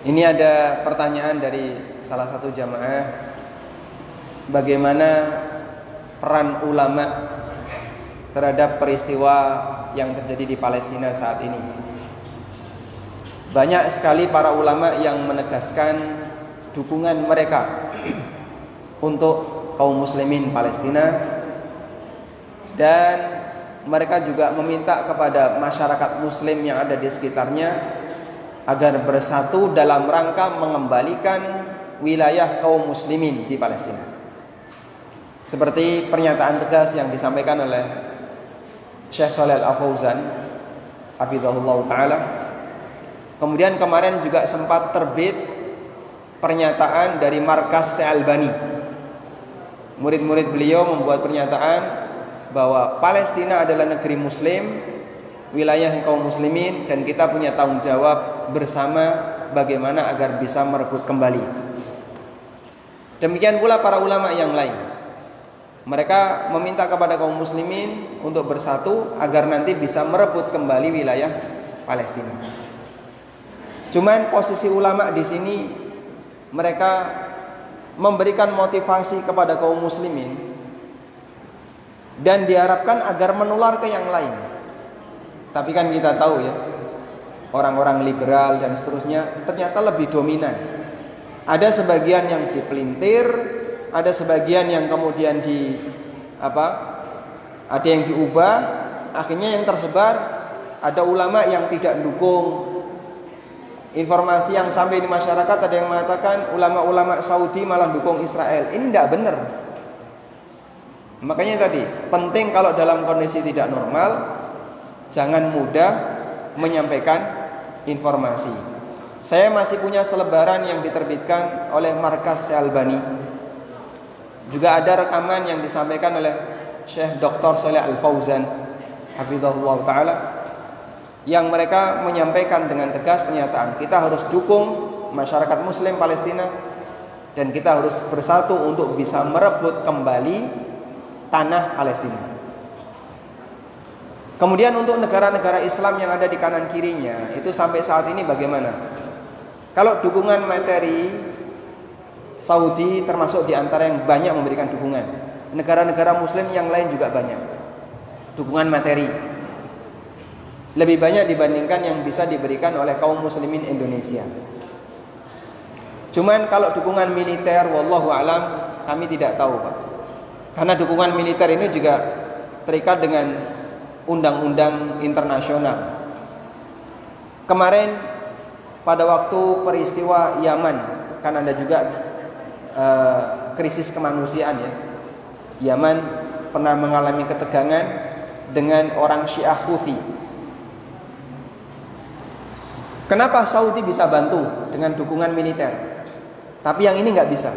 Ini ada pertanyaan dari salah satu jamaah. Bagaimana peran ulama terhadap peristiwa yang terjadi di Palestina saat ini. Banyak sekali para ulama yang menegaskan dukungan mereka untuk kaum muslimin Palestina, dan mereka juga meminta kepada masyarakat muslim yang ada di sekitarnya agar bersatu dalam rangka mengembalikan wilayah kaum muslimin di Palestina. Seperti pernyataan tegas yang disampaikan oleh Syekh Shalih Al-Fauzan hafizahullah taala. Kemudian kemarin juga sempat terbit pernyataan dari Markas Syalbani. Murid-murid beliau membuat pernyataan bahwa Palestina adalah negeri muslim, wilayah kaum muslimin, dan kita punya tanggung jawab bersama bagaimana agar bisa merebut kembali. Demikian pula para ulama yang lain. Mereka meminta kepada kaum muslimin untuk bersatu agar nanti bisa merebut kembali wilayah Palestina. Cuman posisi ulama di sini, mereka memberikan motivasi kepada kaum muslimin dan diharapkan agar menular ke yang lain. Tapi kan kita tahu ya, orang-orang liberal dan seterusnya ternyata lebih dominan. Ada sebagian yang dipelintir, ada sebagian yang kemudian ada yang diubah. Akhirnya yang tersebar, ada ulama yang tidak mendukung. Informasi yang sampai di masyarakat, ada yang mengatakan ulama-ulama Saudi malah dukung Israel. Ini tidak benar. Makanya tadi penting kalau dalam kondisi tidak normal, jangan mudah menyampaikan informasi. Saya masih punya selebaran yang diterbitkan oleh Markas Syalbani. Juga ada rekaman yang disampaikan oleh Syekh Dr. Shalih Al-Fauzan hafizahullah taala, yang mereka menyampaikan dengan tegas pernyataan, kita harus dukung masyarakat muslim Palestina dan kita harus bersatu untuk bisa merebut kembali tanah Palestina. Kemudian untuk negara-negara Islam yang ada di kanan kirinya, itu sampai saat ini bagaimana? Kalau dukungan materi, Saudi termasuk di antara yang banyak memberikan dukungan. Negara-negara muslim yang lain juga banyak dukungan materi, lebih banyak dibandingkan yang bisa diberikan oleh kaum muslimin Indonesia. Cuman kalau dukungan militer, wallahu alam, kami tidak tahu, Pak. Karena dukungan militer ini juga terikat dengan undang-undang internasional. Kemarin pada waktu peristiwa Yaman, kan ada juga krisis kemanusiaan ya. Yaman pernah mengalami ketegangan dengan orang Syiah Houthi. Kenapa Saudi bisa bantu dengan dukungan militer, tapi yang ini nggak bisa?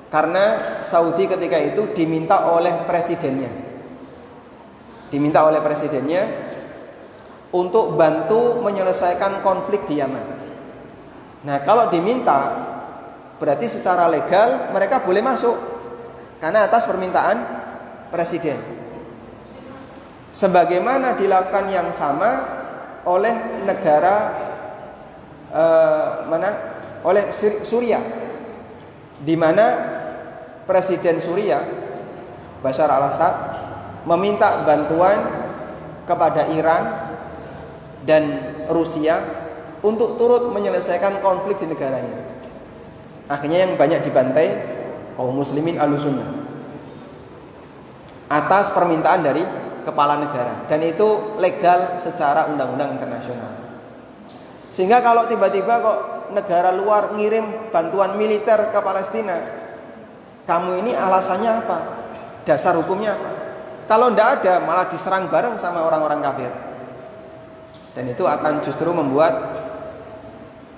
Karena Saudi ketika itu diminta oleh presidennya untuk bantu menyelesaikan konflik di Yaman. Nah, kalau diminta, berarti secara legal mereka boleh masuk, karena atas permintaan presiden. Sebagaimana dilakukan yang sama oleh negara oleh Suriah, di mana presiden Suriah Bashar al-Assad meminta bantuan kepada Iran dan Rusia untuk turut menyelesaikan konflik di negaranya. Akhirnya yang banyak dibantai kaum muslimin Ahlussunnah atas permintaan dari kepala negara, dan itu legal secara undang-undang internasional. Sehingga kalau tiba-tiba kok negara luar ngirim bantuan militer ke Palestina, kamu ini alasannya apa? Dasar hukumnya apa? Kalau tidak ada, malah diserang bareng sama orang-orang kafir, dan itu akan justru membuat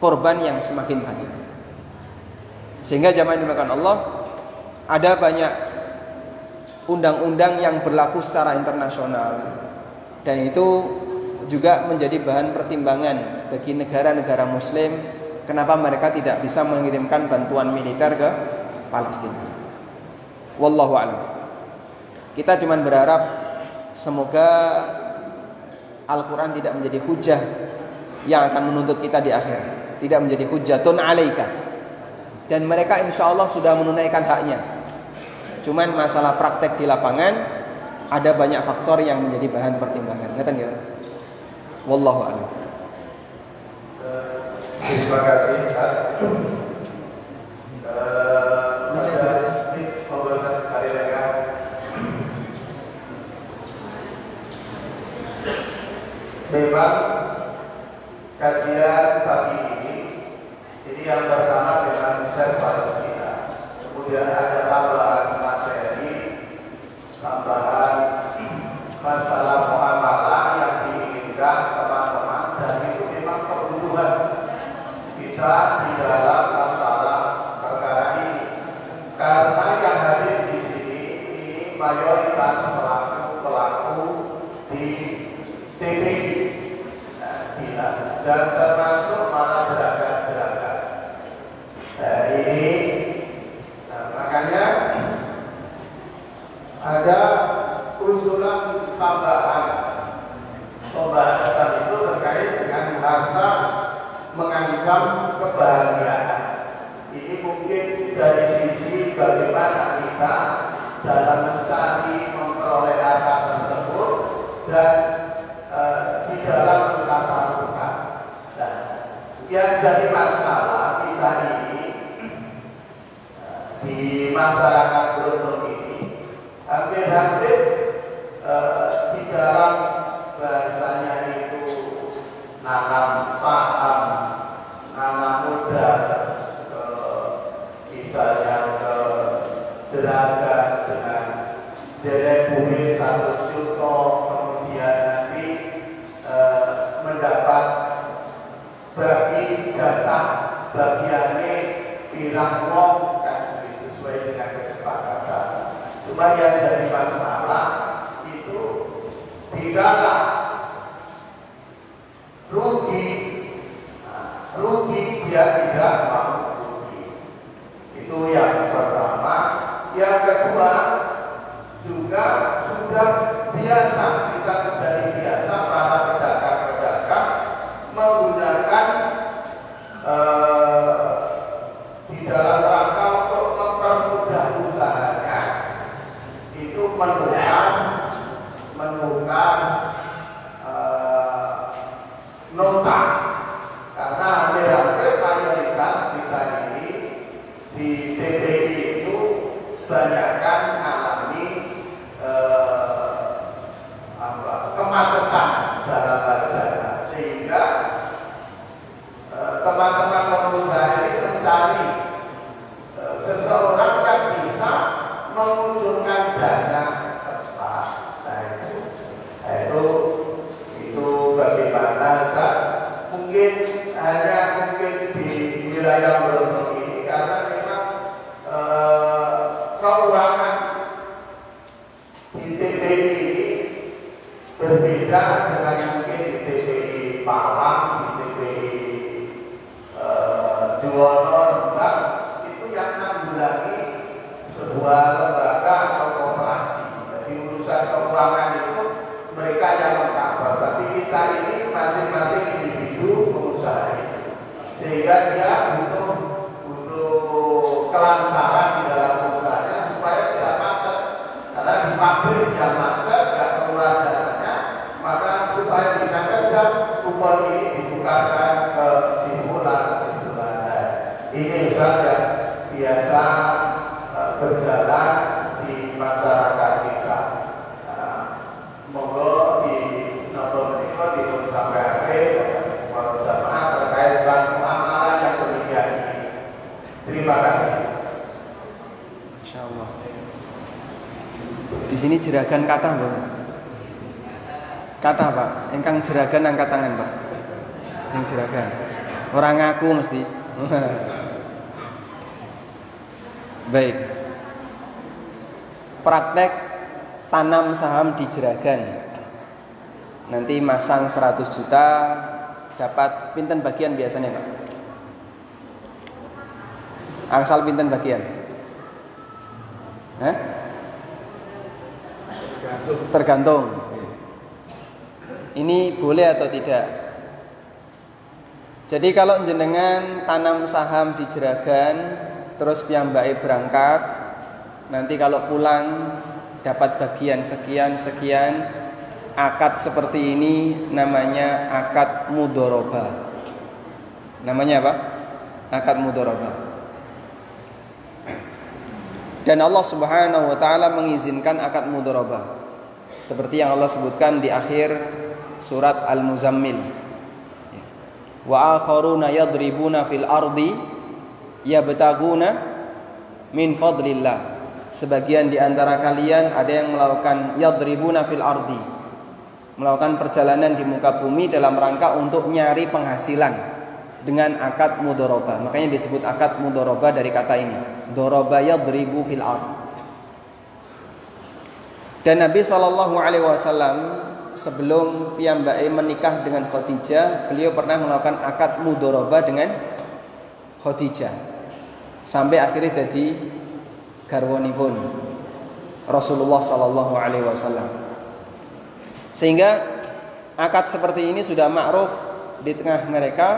korban yang semakin banyak. Sehingga jamaah dimakan Allah, ada banyak undang-undang yang berlaku secara internasional, dan itu juga menjadi bahan pertimbangan bagi negara-negara muslim kenapa mereka tidak bisa mengirimkan bantuan militer ke Palestina. Wallahu a'lam. Kita cuma berharap semoga Al-Quran tidak menjadi hujah yang akan menuntut kita di akhirat, tidak menjadi hujatun alaika, dan mereka insya Allah sudah menunaikan haknya. Cuman masalah praktek di lapangan ada banyak faktor yang menjadi bahan pertimbangan. Ngeten ya. Wallahu a'lam. Terima kasih. Memang kajian pagi ini yang pertama dengan set Palestina, kemudian ada tambahan materi, tambahan masalah muamalah yang diinginkan teman-teman, dan itu memang kebutuhan kita di dalam masalah perkara ini, karena yang hadir di sini ini mayoritas pelaku di TPI dan termasuk para jeragan-jeragan. Nah ini, makanya ada usulan tambahan pembahasan itu terkait dengan harta mengancam kebahagiaan. Ini mungkin dari sisi bagaimana kita dalam mencari memperoleh harta tersebut dan di dalam mentasawufkan. Nah, yang jadi masalah kita ini di masyarakat Brunei ini hampir-hampir di dalam bahasanya itu nanam saham, nanam modal, misalnya ke jeragan dengan nilai bumi 1 juta, kemudian nanti mendapat bagi jatah bagiannya pirang wong kan sesuai dengan kesepakatan. Cuma yang jadi masalah itu tidaklah rugi dia tidak mau rugi. Itu yang pertama. Yang kedua juga sudah biasa, kita menjadi biasa para pedagang-pedagang menggunakan di dalam rangka untuk mempermudah usahanya itu menukar nota, karena hampir mayoritas kita ini di TPI itu banyakkan alami kemacetan dalam dana, sehingga teman-teman pengusaha ini mencari seseorang yang bisa mengucurkan dana tepat. Nah itu bagaimana mungkin di wilayah Brunei ini, karena memang keuangan di TPI ini berbeda dengan mungkin di TPI Malang, di TPI Juwono, itu yang menanggulangi sebuah lembaga atau koperasi. Jadi urusan keuangan itu mereka yang mengcover, tapi kita ini masing-masing individu pengusaha itu, sehingga dia butuh kelancaran di dalam usahanya supaya tidak macet. Karena di pabrik yang macet tidak keluar dananya, maka supaya bisa kerja kupon ini ditukarkan ke simpulan. Ini Ustaz yang biasa berjalan di masyarakat kita. Monggo di nomor berikut di sampai akhir bersama terkait dengan amalan yang demikian ini. Terima kasih. Insyaallah. Di sini jeragan kathah, Bang. Kathah, Pak. Engkang jeragan angkat tangan, Pak. Sing jeragan. Ora ngaku mesti. Baik. Praktek tanam saham di jeragan. Nanti masang 100 juta dapat pinten bagian biasanya, Pak? Angsal pinten bagian? Tergantung. Ini boleh atau tidak? Jadi kalau jenengan tanam saham di jeragan, terus piyambake berangkat, nanti kalau pulang dapat bagian sekian. Akad seperti ini namanya akad mudharabah. Namanya apa? Akad mudharabah. Dan Allah Subhanahu wa taala mengizinkan akad mudharabah. Seperti yang Allah sebutkan di akhir surat Al-Muzammil. Wa akharuna yadribuna fil ardi yabtaguna min fadlillah. Sebagian di antara kalian ada yang melakukan yadribuna fil ardi, melakukan perjalanan di muka bumi dalam rangka untuk nyari penghasilan dengan akad mudharabah. Makanya disebut akad mudharabah dari kata ini, daraba yadribu fil ard. Dan Nabi SAW sebelum piyambake menikah dengan Khadijah, beliau pernah melakukan akad mudharabah dengan Khadijah sampai akhirnya jadi garwanipun Rasulullah SAW. Sehingga akad seperti ini sudah ma'ruf di tengah mereka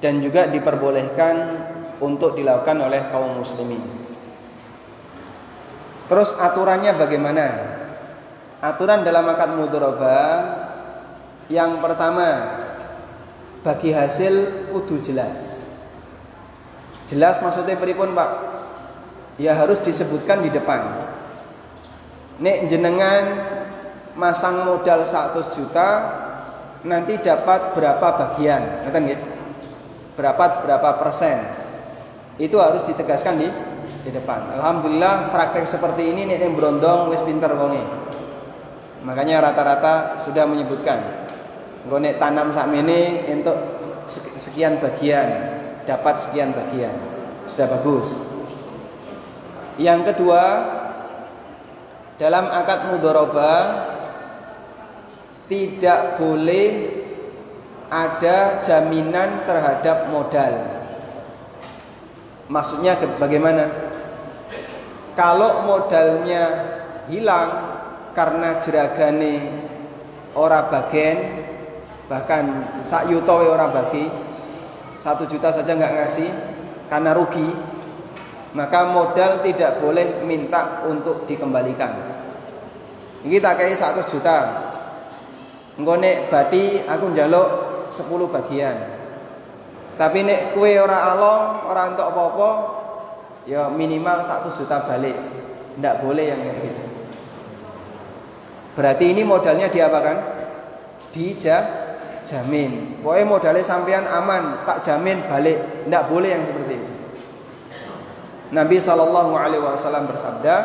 dan juga diperbolehkan untuk dilakukan oleh kaum muslimin. Terus aturannya bagaimana? Aturan dalam akad mudharabah yang pertama, bagi hasil kudu jelas. Jelas maksudnya pripun, Pak? Ya harus disebutkan di depan. Nek jenengan masang modal 100 juta, nanti dapat berapa bagian, ngeten nggih? Berapa persen. Itu harus ditegaskan di depan. Alhamdulillah praktek seperti ini nek yang brondong wis pinter wonge. Makanya rata-rata sudah menyebutkan engko nek tanam sakmene entuk sekian bagian, dapat sekian bagian. Sudah bagus. Yang kedua, dalam akad mudharabah tidak boleh ada jaminan terhadap modal. Maksudnya bagaimana? Kalau modalnya hilang karena jeragane ora bagen, bahkan sak yuta ora bagi, 1 juta saja nggak ngasih karena rugi, maka modal tidak boleh minta untuk dikembalikan. Iki tak kei 100 juta. Engko nek bati aku njaluk 10 bagian. Tapi nek kowe ora along, ora entuk apa-apa, ya minimal 1 juta balik. Ndak boleh yang kayak gitu. Berarti ini modalnya diapakan? Dijamin. Pokoknya modalnya sampean aman, tak jamin balik. Ndak boleh yang seperti itu. Nabi SAW bersabda,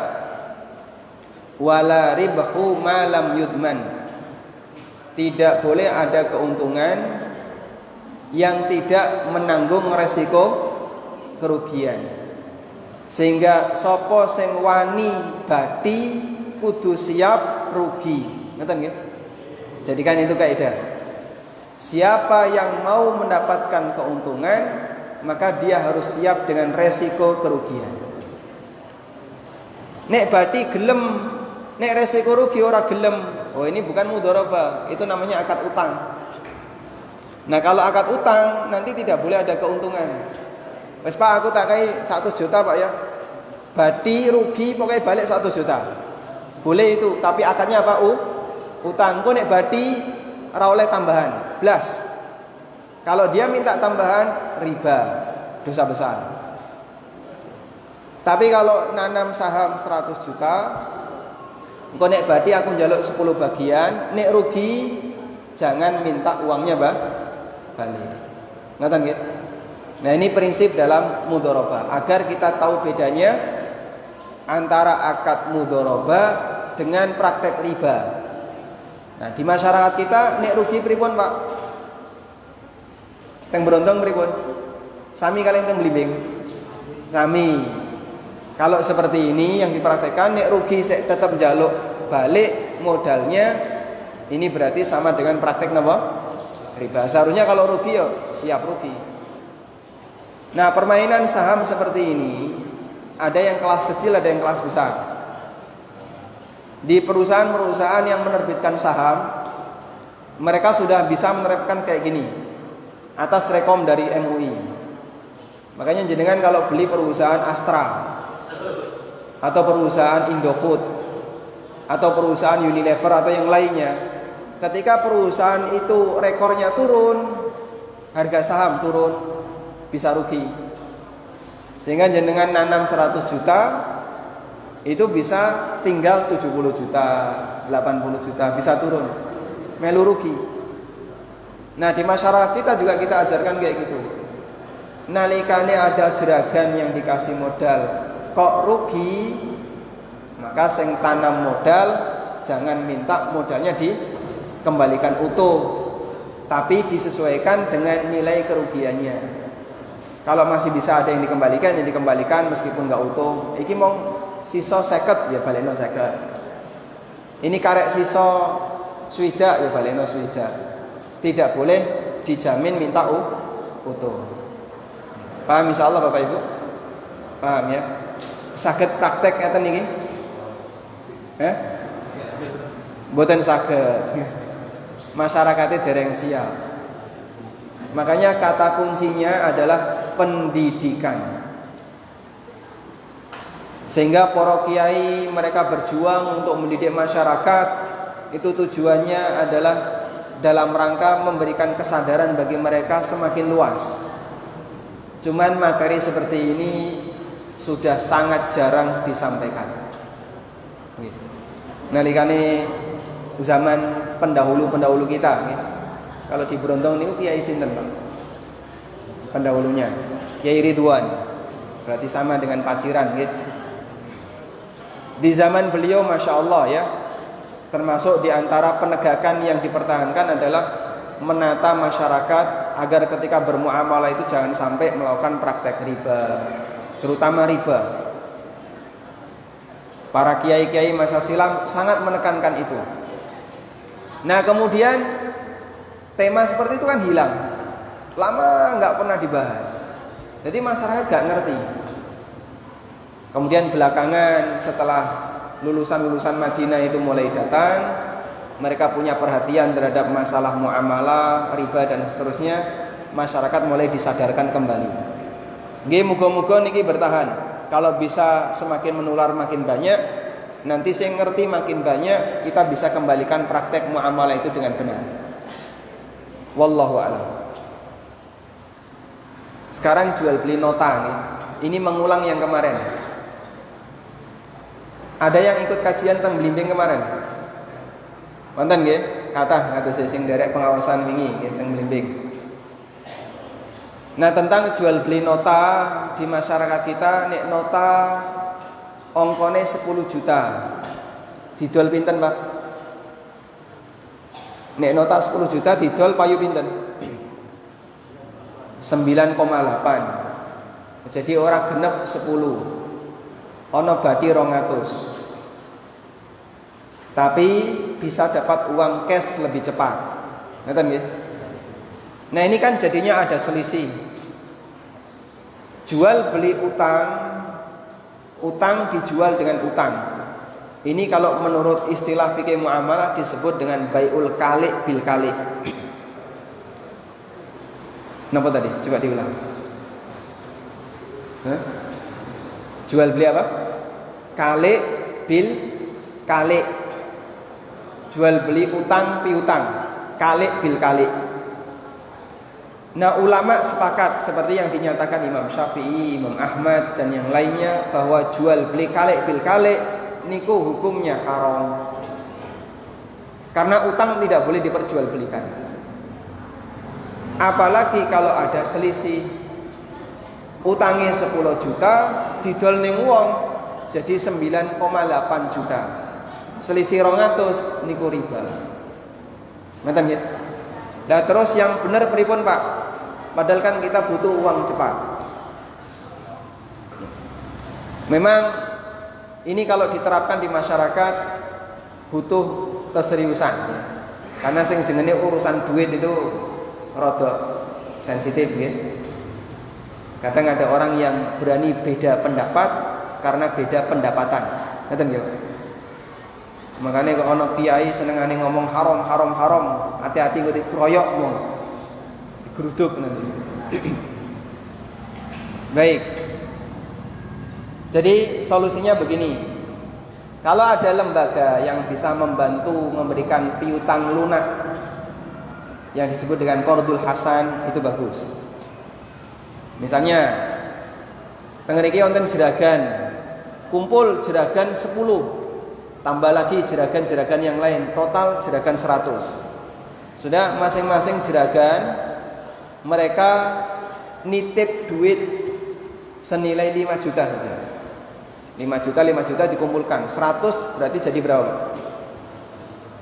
wala ribhu ma lam yudman. Tidak boleh ada keuntungan yang tidak menanggung resiko kerugian. Sehingga sapa sing wani bati kudu siap rugi. Ngeten nggih? Jadikan itu kaidah. Siapa yang mau mendapatkan keuntungan, maka dia harus siap dengan resiko kerugian. Nek bati gelem, nek resiko rugi ora gelem, oh ini bukan mudharabah, itu namanya akad utang. Nah kalau akad utang nanti tidak boleh ada keuntungan. Wes Pak, aku tak kai 1 juta Pak ya. Bati rugi pokoknya balik 1 juta. Boleh itu, tapi akadnya apa? Utang. Kok nek bati ora oleh tambahan, blas. Kalau dia minta tambahan, riba, dosa besar. Tapi kalau nanam saham 100 juta, engko nek bati aku njaluk 10 bagian, nek rugi jangan minta uangnya balik. Ngoten nggih? Nah, ini prinsip dalam mudharabah agar kita tahu bedanya antara akad mudharabah dengan praktek riba. Nah, di masyarakat kita nek rugi pripun, Pak? Teng berondong pripun? Sami kalian teng blimbing. Sami. Kalau seperti ini yang dipraktekkan nek rugi tetap njaluk balik modalnya, ini berarti sama dengan praktek napa? Riba. Seharusnya kalau rugi ya siap rugi. Nah, permainan saham seperti ini ada yang kelas kecil, ada yang kelas besar. Di perusahaan-perusahaan yang menerbitkan saham, mereka sudah bisa menerapkan kayak gini atas rekom dari MUI. Makanya jenengan kalau beli perusahaan Astra atau perusahaan Indofood atau perusahaan Unilever atau yang lainnya, ketika perusahaan itu rekornya turun, harga saham turun, bisa rugi. Sehingga jenengan nanam 100 juta, itu bisa tinggal 70 juta, 80 juta, bisa turun, melu rugi. Nah di masyarakat kita juga kita ajarkan kayak gitu. Nalikane ada jeragan yang dikasih modal kok rugi, maka sing tanam modal jangan minta modalnya dikembalikan utuh, tapi disesuaikan dengan nilai kerugiannya. Kalau masih bisa ada yang dikembalikan, ya dikembalikan meskipun nggak utuh. Iki mau siso 50 ya baleno 50. Ini karek siso swidak ya baleno swidak. Tidak boleh dijamin minta utuh. Paham insyaallah Bapak Ibu? Paham ya? Saged praktek ngeten niki? Mboten saged. Masyarakatnya dereng siap. Makanya kata kuncinya adalah pendidikan. Sehingga para kiai mereka berjuang untuk mendidik masyarakat, itu tujuannya adalah dalam rangka memberikan kesadaran bagi mereka semakin luas. Cuman materi seperti ini sudah sangat jarang disampaikan. Nalikane zaman pendahulu-pendahulu kita, kalau di Brontong niku Kiai sinten, Pak? Pendahulunya Kiai Ridwan. Berarti sama dengan Paciran gitu. Di zaman beliau Masya Allah ya, termasuk di antara penegakan yang dipertahankan adalah menata masyarakat agar ketika bermuamalah itu jangan sampai melakukan praktek riba, terutama riba. Para kiai-kiai masa silam sangat menekankan itu. Nah kemudian tema seperti itu kan hilang, lama nggak pernah dibahas. Jadi masyarakat nggak ngerti. Kemudian belakangan setelah lulusan-lulusan Madinah itu mulai datang, mereka punya perhatian terhadap masalah muamalah, riba dan seterusnya, masyarakat mulai disadarkan kembali. Nggih muga-muga niki bertahan. Kalau bisa semakin menular makin banyak, nanti saya ngerti makin banyak, kita bisa kembalikan praktek muamalah itu dengan benar. Wallahu a'lam. Sekarang jual beli nota nih. Ini mengulang yang kemarin. Ada yang ikut kajian tentang blimbing kemarin? Wonten nggih? Kathah kados sing derek pengawasan wingi tentang blimbing. Nah tentang jual beli nota di masyarakat kita, nek nota ongkone 10 juta didol pinten Pak? Nek nota 10 juta didol payu pinten? 9,8. Jadi orang genep 10. Ono badi 200. Tapi bisa dapat uang cash lebih cepat. Ngerti nggih? Nah ini kan jadinya ada selisih. Jual beli utang, utang dijual dengan utang. Ini kalau menurut istilah fikih muamalah disebut dengan bai'ul kali' bil kali'. Napa tadi? Coba diulang. Jual beli apa? Kali' bil kali'. Jual beli utang piutang, kali' bil kali'. Nah ulama sepakat seperti yang dinyatakan Imam Syafi'i, Imam Ahmad dan yang lainnya bahwa jual beli kali' bil kali' niku hukumnya haram. Karena utang tidak boleh diperjualbelikan. Apalagi kalau ada selisih. Utangnya 10 juta didol ning wong jadi 9,8 juta. Selisih 200 niku riba. Ngoten nggih. Nah terus yang benar pripun Pak? Padahal kan kita butuh uang cepat. Memang ini kalau diterapkan di masyarakat butuh keseriusan ya. Karena sing jenenge urusan duit itu rada sensitif ya. Kadang ada orang yang berani beda pendapat karena beda pendapatan. Ngoten nggih. Makanya kalau ono kiai senengane ngomong haram, hati-hati kok dikeroyok wong. Digeruduk nanti. Baik. Jadi solusinya begini. Kalau ada lembaga yang bisa membantu memberikan piutang lunak yang disebut dengan qardul hasan, itu bagus. Misalnya tengriki wonten jeragan, kumpul jeragan 10, tambah lagi jeragan-jeragan yang lain, total jeragan 100. Sudah masing-masing jeragan mereka nitip duit senilai 5 juta saja. 5 juta dikumpulkan, 100 berarti jadi berapa?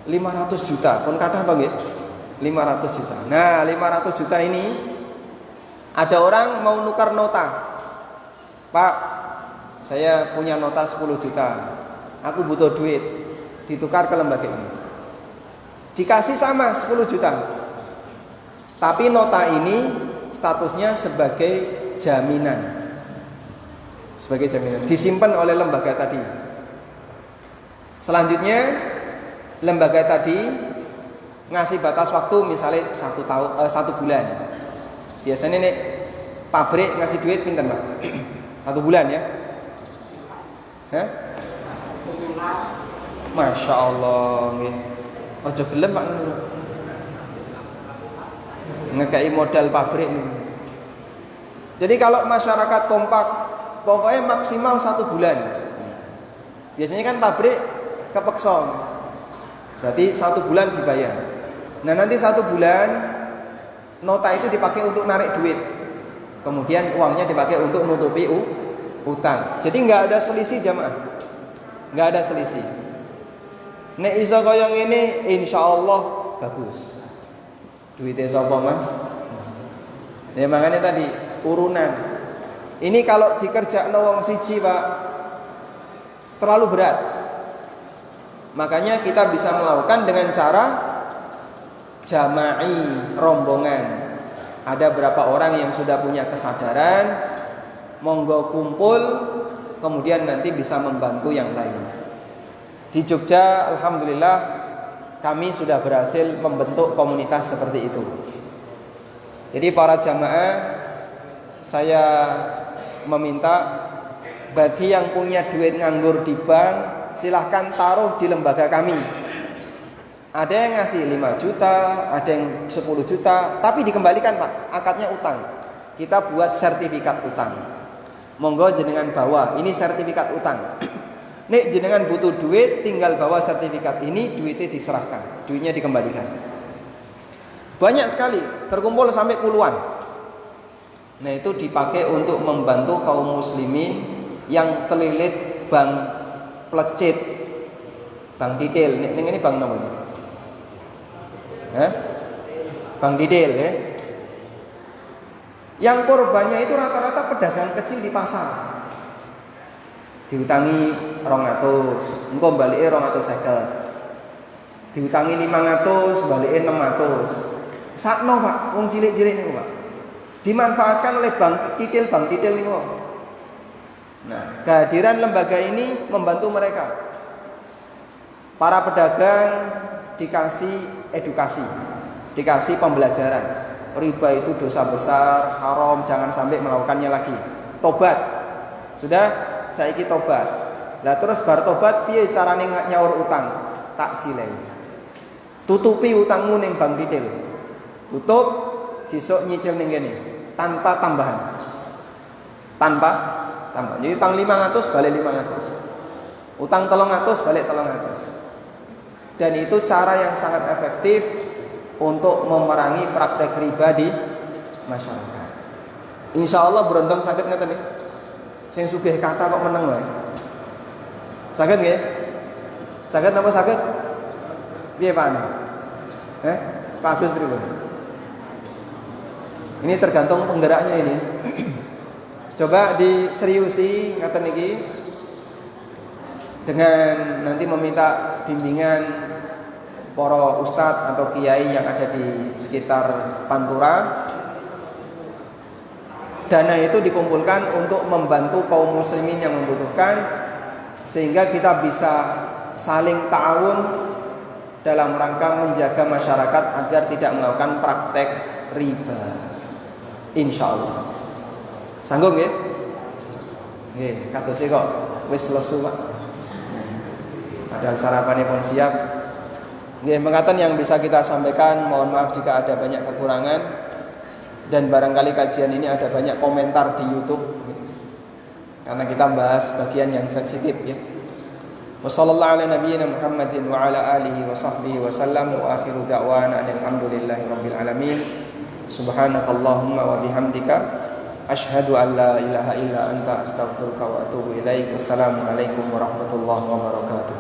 500 juta. Pun kata apa nggih? 500 juta. Nah, 500 juta ini ada orang mau nukar nota. Pak, saya punya nota 10 juta. Aku butuh duit. Ditukar ke lembaga ini. Dikasih sama 10 juta. Tapi nota ini statusnya sebagai jaminan. Sebagai jaminan. Disimpan oleh lembaga tadi. Selanjutnya lembaga tadi ngasih batas waktu misalnya 1 bulan. Biasanya nih pabrik ngasih duit pinten, Pak? 1 bulan ya. Hah? Masya Allah nggih. Aja gelem Pak ngono. Ngekei modal pabrik ini. Jadi kalau masyarakat kompak, pokoknya maksimal 1 bulan. Biasanya kan pabrik kepeksa. Berarti 1 bulan dibayar. Nah nanti 1 bulan nota itu dipakai untuk narik duit. Kemudian uangnya dipakai untuk nutupi utang. Jadi nggak ada selisih jamaah. Nggak ada selisih. Nek iso kaya ngene insyaallah bagus. Duitnya sapa Mas? Ya makanya tadi urunan. Ini kalau dikerjakno wong siji, Pak, terlalu berat. Makanya kita bisa melakukan dengan cara jama'i, rombongan. Ada berapa orang yang sudah punya kesadaran, monggo kumpul, kemudian nanti bisa membantu yang lain. Di Jogja, alhamdulillah, kami sudah berhasil membentuk komunitas seperti itu. Jadi para jamaah, saya meminta bagi yang punya duit nganggur di bank, silahkan taruh di lembaga kami. Ada yang ngasih 5 juta, ada yang 10 juta, tapi dikembalikan Pak, akadnya utang. Kita buat sertifikat utang. Monggo jenengan bawa, ini sertifikat utang. Nek jenengan butuh duit, tinggal bawa sertifikat ini, duitnya diserahkan, duitnya dikembalikan. Banyak sekali, terkumpul sampai puluhan. Nah itu dipakai untuk membantu kaum muslimin yang terlilit bank plecit, bank detail. Ini bank namanya. Bank detail ya. Yang korbannya itu rata-rata pedagang kecil di pasar. Diutangi 200, engko balike 250. Diutangi 500, balike 600. Sakno Pak, wong cilik-cilik niku Pak. Dimanfaatkan oleh bank titil niku. Nah, kehadiran lembaga ini membantu mereka. Para pedagang dikasih edukasi, dikasih pembelajaran. Riba itu dosa besar, haram, jangan sampai melakukannya lagi. Tobat. Sudah saiki tobat. Lah terus bar tobat piye carane nyaur utang? Tak silai. Tutupi utangmu ning bank titil. Tutup, sisuk nyicil ning kene tanpa tambahan. Tanpa tambah. Jadi utang 500 balik 500. Utang 300 balik 300. Dan itu cara yang sangat efektif untuk memerangi praktek riba di masyarakat. Insyaallah berondong saged ngeten nggih. Sing sugih kata kok meneng wae. Saged nggih? Saged napa saged? Piye Pak Ani? Pak Agus pripun? Ini tergantung penggeraknya ini. Coba diseriusi ngaten niki dengan nanti meminta bimbingan para ustadz atau kiai yang ada di sekitar Pantura. Dana itu dikumpulkan untuk membantu kaum muslimin yang membutuhkan, sehingga kita bisa saling ta'awun dalam rangka menjaga masyarakat agar tidak melakukan praktek riba. Insyaallah. Sanggup nggih? Nggih, katose kok wis lesu Pak. Padahal sarapannya pun siap. Nggih, mengatakan yang bisa kita sampaikan, mohon maaf jika ada banyak kekurangan. Dan barangkali kajian ini ada banyak komentar di YouTube, karena kita bahas bagian yang sensitif ya. Wassallallahu ala nabiyyina Muhammadin wa ala alihi wa sahbihi wa sallam wa akhiru da'wana alhamdulillahi rabbil alamin. Subhanakallahumma wa bihamdika asyhadu an la ilaha illa anta astaghfiruka wa atubu ilaik. Wassalamu alaikum warahmatullahi wabarakatuh.